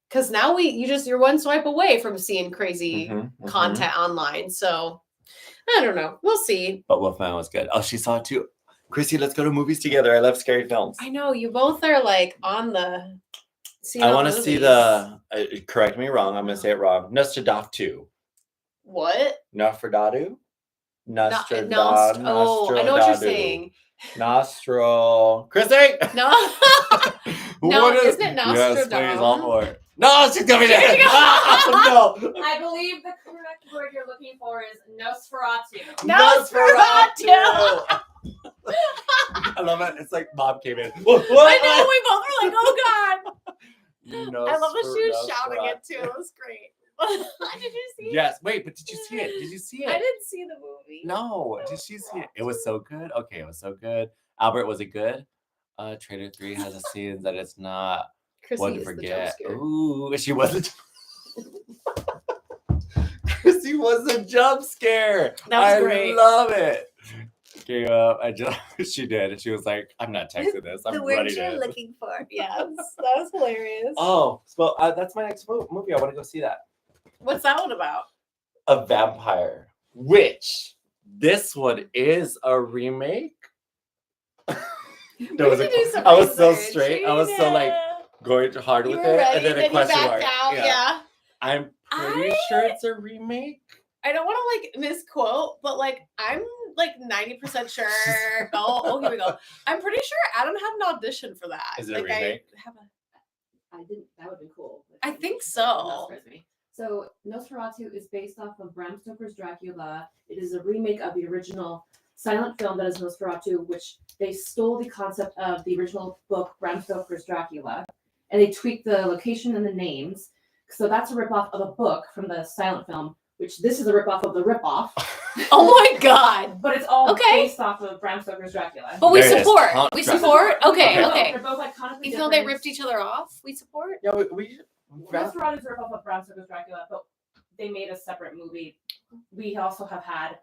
Because now you're one swipe away from seeing crazy content online. So I don't know. We'll see. But Wolfman was good. Oh, she saw it too. Chrissy, let's go to movies together. I love scary films. I know you both are like on the. I want to see the. Correct me wrong. I'm gonna say it wrong. Nosferatu. What? Nosferatu. Nosferatu. Oh, I know what you're saying. Nostro. Chrissy. No. No, isn't it Nostradamus? Yes, please, all more. No, she's coming in. No. I believe the correct word you're looking for is Nosferatu. Nosferatu. I love it. It's like Mom came in. I know. We both were like, "Oh God." I love that she was shouting it too. It was great. Did you see it? Yes. Wait, but did you see it? Did you see it? I didn't see the movie. No. Did she see it? It was so good. Okay, it was so good. Albert, was it good? Trader 3 has a scene that it's not one to forget. Ooh, she wasn't. Chrissy was a jump scare. That was great. I love it. Came up. She did. And she was like, I'm not texting this. I'm running it. The word you're looking for. Yes. That was hilarious. Oh, well, that's my next movie. I want to go see that. What's that one about? A vampire. Which, this one is a remake. I was so straight. I was so like going hard with it. And then a question mark. Yeah. I'm pretty sure it's a remake. I don't want to like misquote, but like I'm like 90% sure. Oh, here we go. I'm pretty sure Adam had an audition for that. Is it a remake? I didn't. That would have been cool. I think so. So Nosferatu is based off of Bram Stoker's Dracula. It is a remake of the original silent film that is Nosferatu, which they stole the concept of the original book, Bram Stoker's Dracula, and they tweaked the location and the names. So that's a ripoff of a book from the silent film, which this is a ripoff of the ripoff. Oh my God. But it's all based off of Bram Stoker's Dracula. But we support. We support? Okay. They're both even though they ripped each other off, we support? Yeah, Nosferatu is a ripoff of Bram Stoker's Dracula, but they made a separate movie. We also have had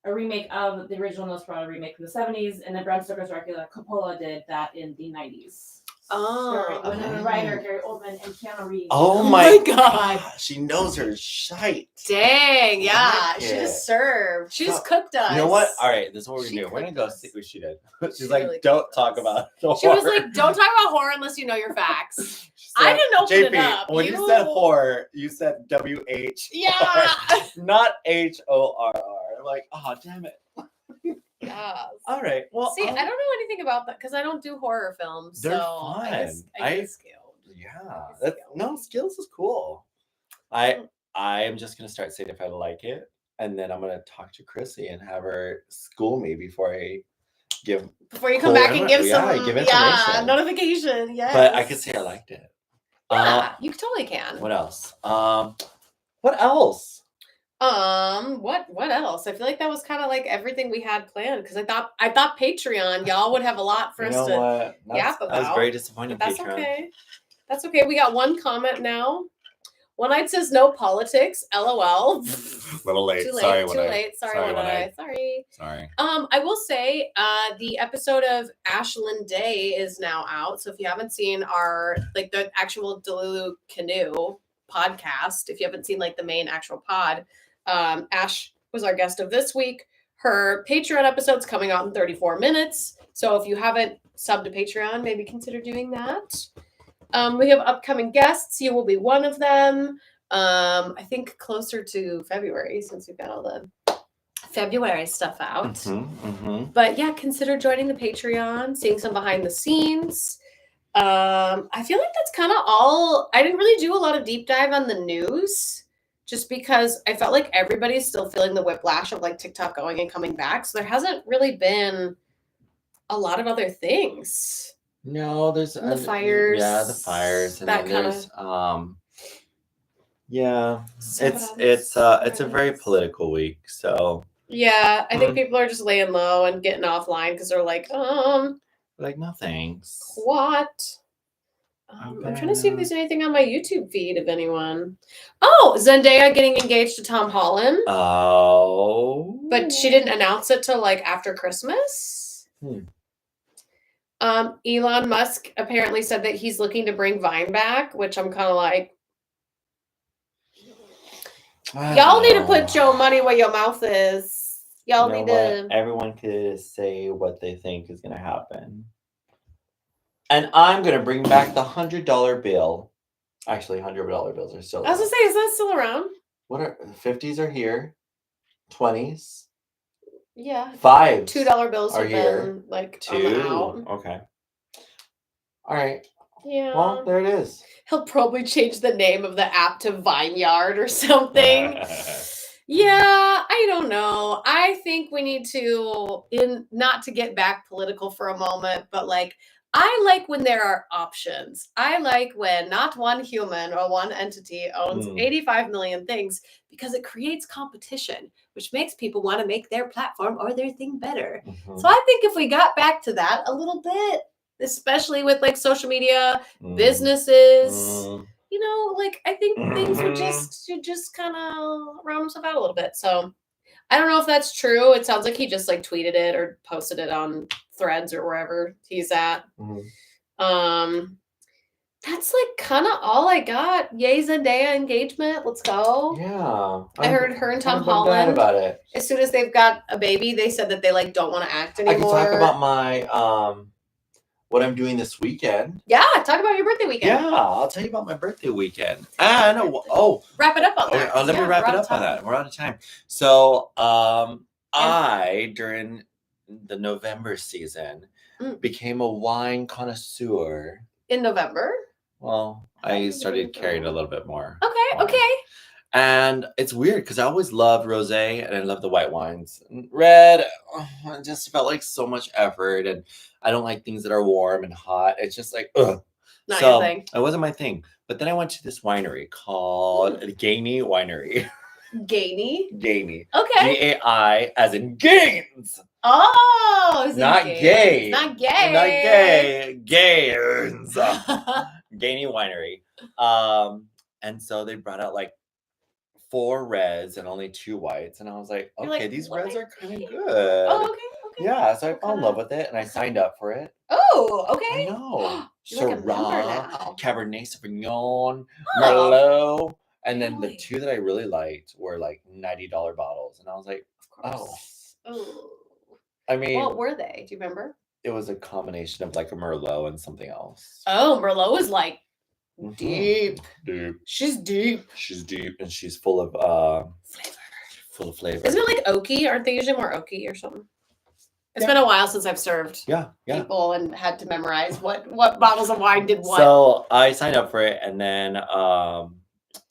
a remake of the original Nosferatu remake from the 70s, and then Bram Stoker's Dracula, Coppola did that in the 90s. Oh. Winona Ryder, Gary Oldman, and Keanu Reeves. Oh my God. She knows her shite. Dang, yeah. She just served. She just cooked us. You know what? All right, this is what we're going to do. We're going to go see what she did. She's like, really don't talk about horror. She was like, don't talk about horror unless you know your facts. I didn't open it up. When you said horror, you said W-H. Yeah. Not H-O-R-R. I'm like, oh, damn it. Yes. All right. Well, see, I don't know anything about that because I don't do horror films. They're so I fun. get scared. Yeah. No, skills is cool. I'm just gonna start saying if I like it, and then I'm gonna talk to Chrissy and have her school me before I give. Before you come back and give give information. Notification. Yes. But I could say I liked it. Yeah, you totally can. What else? What else? What else? I feel like that was kind of like everything we had planned because I thought Patreon, y'all would have a lot for us to yap about. That was very disappointing. But that's Patreon. okay. That's okay. We got one comment now. One Eyed says no politics. LOL. Little late. Too late. Sorry, Too late. Sorry, One Eye. Sorry. I will say, the episode of Ashland Day is now out. So if you haven't seen the actual Delulu Canoe podcast, if you haven't seen the main actual pod, Ash was our guest of this week. Her Patreon episode's coming out in 34 minutes. So if you haven't subbed to Patreon, maybe consider doing that. We have upcoming guests. You will be one of them. I think closer to February since we've got all the February stuff out. But yeah, consider joining the Patreon, seeing some behind the scenes. I feel like that's kind of all. I didn't really do a lot of deep dive on the news just because I felt like everybody's still feeling the whiplash of TikTok going and coming back. So there hasn't really been a lot of other things. No, there's the fires. Yeah, the fires, and that then there's yeah. It's a very political week, so yeah, I think people are just laying low and getting offline because they're no thanks. What? I'm trying to see if there's anything on my YouTube feed of anyone. Oh, Zendaya getting engaged to Tom Holland. Oh, but she didn't announce it till after Christmas. Elon Musk apparently said that he's looking to bring Vine back, which I'm kind of y'all need to put your money where your mouth is. Y'all need to. Everyone could say what they think is going to happen. And I'm going to bring back the $100 bill. Actually, $100 bills are still around. I was going to say, is that still around? What are 50s are here? 20s? Yeah. 5s. $2 bills are have here. been Two. out. Okay. All right. Yeah. Well, there it is. He'll probably change the name of the app to Vineyard or something. Yeah, I don't know. I think we need to, not to get back political for a moment, but I like when there are options. I like when not one human or one entity owns 85 million things because it creates competition, which makes people want to make their platform or their thing better. So I think if we got back to that a little bit, especially with social media, businesses, I think things should just kind of round themselves out a little bit. So I don't know if that's true. It sounds like he just tweeted it or posted it on Threads or wherever he's at. That's kind of all I got. Yay, Zendaya engagement. Let's go. Yeah. I heard her and Tom Holland. About it. As soon as they've got a baby, they said that they don't want to act anymore. I can talk about my what I'm doing this weekend. Yeah, talk about your birthday weekend. Yeah, I'll tell you about my birthday weekend. And wrap it up on that. Let me wrap it up on that. We're out of time. So I during the November season became a wine connoisseur. In November? Well, I started carrying a little bit more. Okay. And it's weird because I always loved rosé and I love the white wines. Red, it just felt like so much effort, and I don't like things that are warm and hot. It's just ugh. Not your thing. It wasn't my thing. But then I went to this winery called Gainey Winery. Gainey? Gainey. Okay. G-A-I as in gains. Oh, not gay. Not gay. Not gay. Gains. Gainey Winery. And so they brought out 4 reds and only 2 whites, and I was like, okay, these reds are kind of good. Oh, okay. Yeah, so I fell in love with it, and I signed up for it. Oh, okay. I know. You're Syrah, Cabernet Sauvignon, Merlot, and then the 2 that I really liked were $90 bottles, and I was like, oh. I mean, what were they? Do you remember? It was a combination of a Merlot and something else. Oh, Merlot is deep. Deep. She's deep. She's deep, and she's full of flavor. Full of flavor. Isn't it oaky? Aren't they usually more oaky or something? It's been a while since I've served people and had to memorize what bottles of wine did what. So I signed up for it, and then now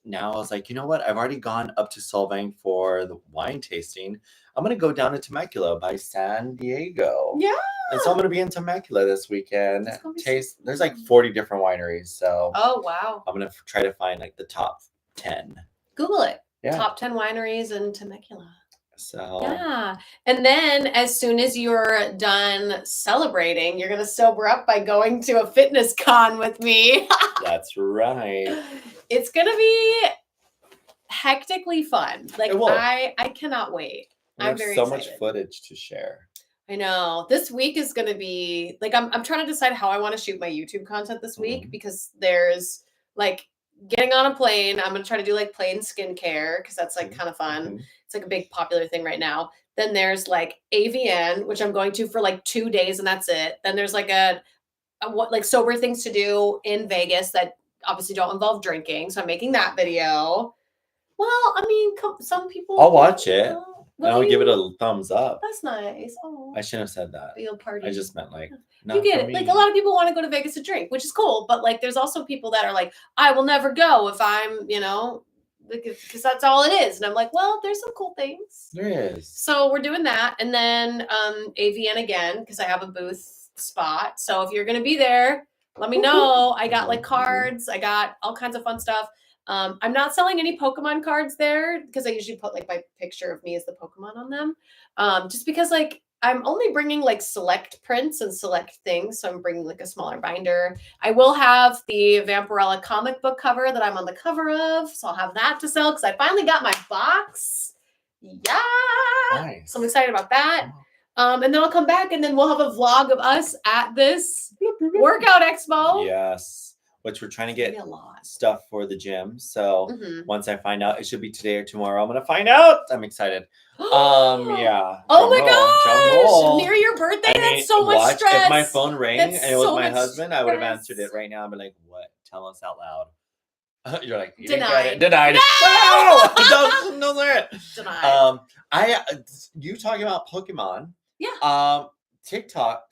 I was like, you know what? I've already gone up to Solvang for the wine tasting. I'm gonna go down to Temecula by San Diego. Yeah. And so I'm gonna be in Temecula this weekend. There's like 40 different wineries. So oh wow. I'm gonna try to find like the top 10. Google it. Yeah. Top 10 wineries in Temecula. So yeah. And then as soon as you're done celebrating, you're gonna sober up by going to a fitness con with me. That's right. It's gonna be hectically fun. Like I cannot wait. I'm very excited. Much footage to share. I know. This week is gonna be like I'm trying to decide how I want to shoot my YouTube content this week because there's like getting on a plane. I'm gonna try to do like plane skincare because that's like kind of fun. It's like a big popular thing right now. Then there's like AVN, which I'm going to for like 2 days and that's it. Then there's like a what like sober things to do in Vegas that obviously don't involve drinking. So I'm making that video. Well, I mean, some people. I'll watch it. And I'll give it a thumbs up. That's nice. Oh, I shouldn't have said that. Field party. I just meant like. You get it. Like a lot of people want to go to Vegas to drink, which is cool. But like, there's also people that are like, I will never go if I'm, because that's all it is. And I'm like, well, there's some cool things. There is. So we're doing that, and then AVN again because I have a booth spot. So if you're gonna be there, let me know. I got like cards. I got all kinds of fun stuff. I'm not selling any Pokemon cards there because I usually put like my picture of me as the Pokemon on them. Just because like I'm only bringing like select prints and select things. So I'm bringing like a smaller binder. I will have the Vampirella comic book cover that I'm on the cover of. So I'll have that to sell because I finally got my box. Yeah. Nice. So I'm excited about that. And then I'll come back and then we'll have a vlog of us at this workout expo. Yes. Which we're trying to get stuff for the gym. So once I find out, it should be today or tomorrow. I'm gonna find out. I'm excited. Yeah. Oh my gosh! Near your birthday, that's so much stress. If my phone rang and it was my husband, I would have answered it right now. I'd be like, "What? Tell us out loud." You're like, you didn't get it. Denied. No! Don't say it. Denied. You talking about Pokemon? Yeah. TikTok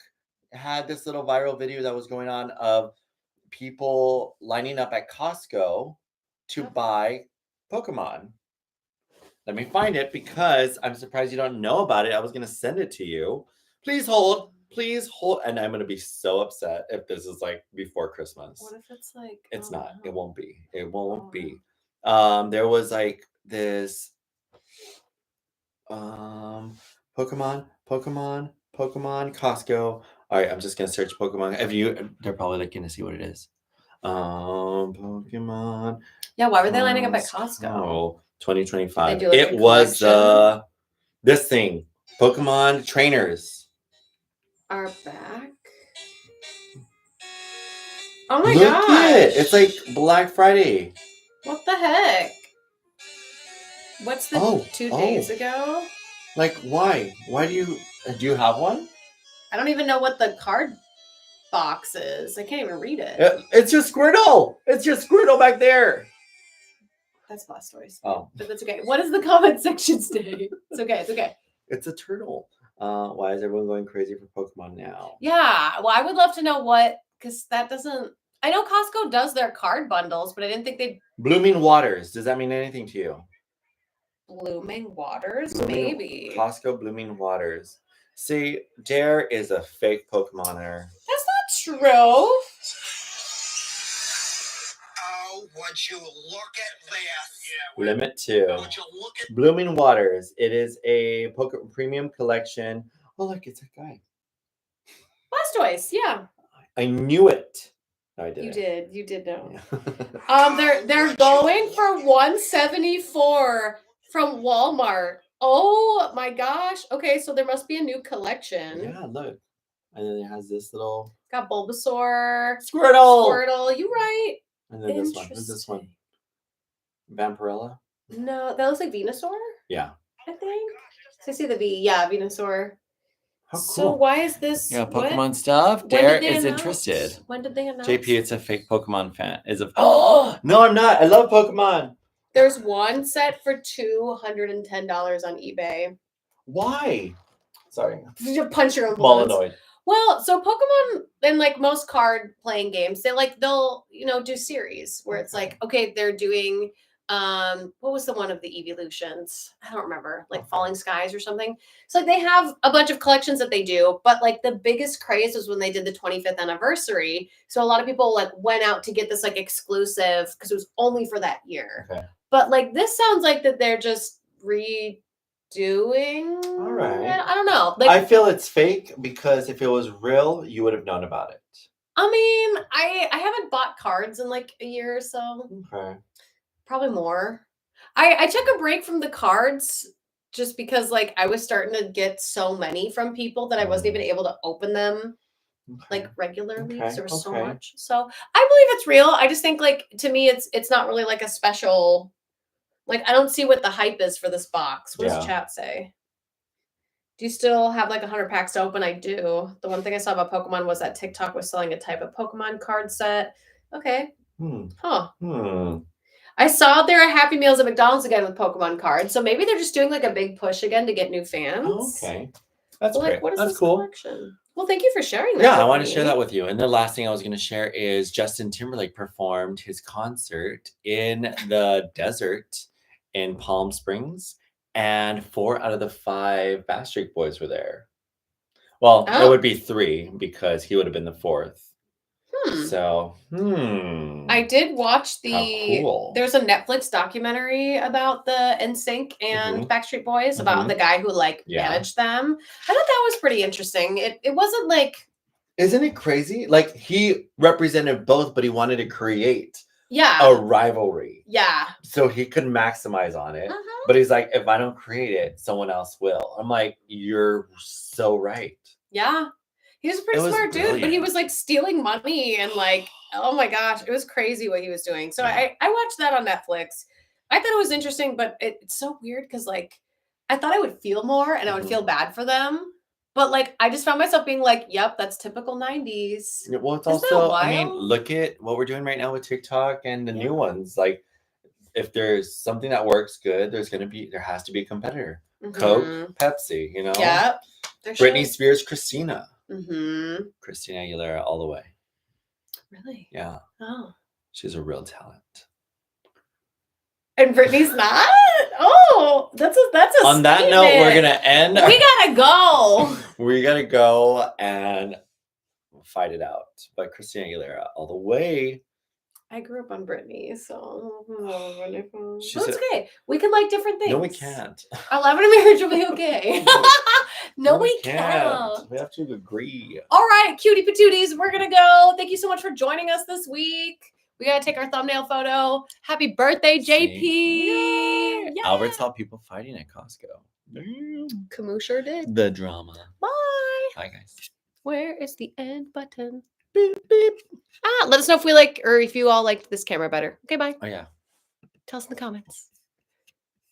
had this little viral video that was going on of people lining up at Costco to buy Pokemon. Let me find it because I'm surprised you don't know about it. I was going to send it to you. Please hold. And I'm going to be so upset if this is like before Christmas. What if it's like... It's not. It won't be. It won't be. There was like this Pokemon, Costco. All right, I'm just gonna search Pokemon. They're probably looking to see what it is. Pokemon. Yeah, why were they lining up at Costco? Oh, 2025. It was this thing. Pokemon trainers are back. Oh my gosh. Look it. It's like Black Friday. What the heck? What's the 2 days ago? Like why? Why do you have one? I don't even know what the card box is. I can't even read it. It's just Squirtle. It's just Squirtle back there. That's Blastoise. Oh. But that's okay. What does the comment section say? It's okay. It's okay. It's a turtle. Why is everyone going crazy for Pokemon now? Yeah. Well, I would love to know because that doesn't... I know Costco does their card bundles, but I didn't think they... Blooming Waters. Does that mean anything to you? Blooming Waters? Maybe. Costco Blooming Waters. See, Dare is a fake Pokemoner. That's not true. Oh, would you look at this? Limit 2. Would you look at Blooming Waters. It is a premium collection. Oh, look, it's a guy. Blastoise, yeah. I knew it. No, I didn't. You did know. Yeah. They're going for $174 from Walmart. Oh my gosh. Okay, so there must be a new collection. Yeah, look. And then it has this little... Got Bulbasaur. Squirtle. You right. And then this one. Who's this one? Vampirella? No, that looks like Venusaur? Yeah. I think. So I see the V. Yeah, Venusaur. How cool. So why is this... Yeah, Pokemon stuff. Dare is interested. When did they announce? JP, it's a fake Pokemon fan. Oh, no, I'm not. I love Pokemon. There's one set for $210 on eBay. Why? Sorry. Punch your own balloons. Molanoid. Well, so Pokemon and like most card playing games, they'll do series where it's like, okay, they're doing what was the one of the evolutions? I don't remember, like Falling Skies or something. So like they have a bunch of collections that they do, but like the biggest craze was when they did the 25th anniversary. So a lot of people like went out to get this like exclusive because it was only for that year. Okay. But like this sounds like that they're just redoing. All right. I don't know. Like I feel it's fake because if it was real, you would have known about it. I mean, I haven't bought cards in like a year or so. Okay. Probably more. I took a break from the cards just because like I was starting to get so many from people that I wasn't even able to open them like regularly because there was so much. So I believe it's real. I just think like to me it's not really like a special, like I don't see what the hype is for this box. What does chat say? Do you still have like 100 packs to open? I do. The one thing I saw about Pokemon was that TikTok was selling a type of Pokemon card set. Okay. I saw there are Happy Meals at McDonald's again with Pokemon cards. So maybe they're just doing like a big push again to get new fans. Oh, okay. That's great. Like, what is That's this cool. collection? Well, thank you for sharing that. Yeah, I want to share that with you. And the last thing I was going to share is Justin Timberlake performed his concert in the desert in Palm Springs, and 4 out of the 5 Backstreet Boys were there. Well, it would be 3 because he would have been the 4th. So, I did watch there's a Netflix documentary about the NSYNC and Backstreet Boys about the guy who like managed them. I thought that was pretty interesting. It wasn't like, isn't it crazy? Like he represented both, but he wanted to create a rivalry. Yeah. So he could maximize on it. But he's like, if I don't create it, someone else will. I'm like, you're so right. Yeah. He was a pretty smart dude, but he was like stealing money and like, oh my gosh, it was crazy what he was doing. So I watched that on Netflix. I thought it was interesting, but it's so weird because like I thought I would feel more and I would feel bad for them. But like I just found myself being like, yep, that's typical 90s. Well, it's also, I mean, look at what we're doing right now with TikTok and the new ones. Like if there's something that works good, there has to be a competitor. Coke, Pepsi, you know? Yeah. Britney Spears, Christina. Christina Aguilera all the way. Really? Yeah. Oh. She's a real talent. And Britney's not? Oh, that's a On that statement. note, we're gonna end. We gotta go. We gotta go and fight it out. But Christina Aguilera all the way. I grew up on Britney, so it's okay. We can like different things. No, we can't. Our love and marriage will be okay. No, we can't. We have to agree. All right, cutie patooties, we're gonna go. Thank you so much for joining us this week. We gotta take our thumbnail photo. Happy birthday, JP! Yay. Albert saw people fighting at Costco. Camus sure did. The drama. Bye. Bye, guys. Where is the end button? Beep, beep. Let us know if we like or if you all liked this camera better. Okay, bye. Oh yeah. Tell us in the comments.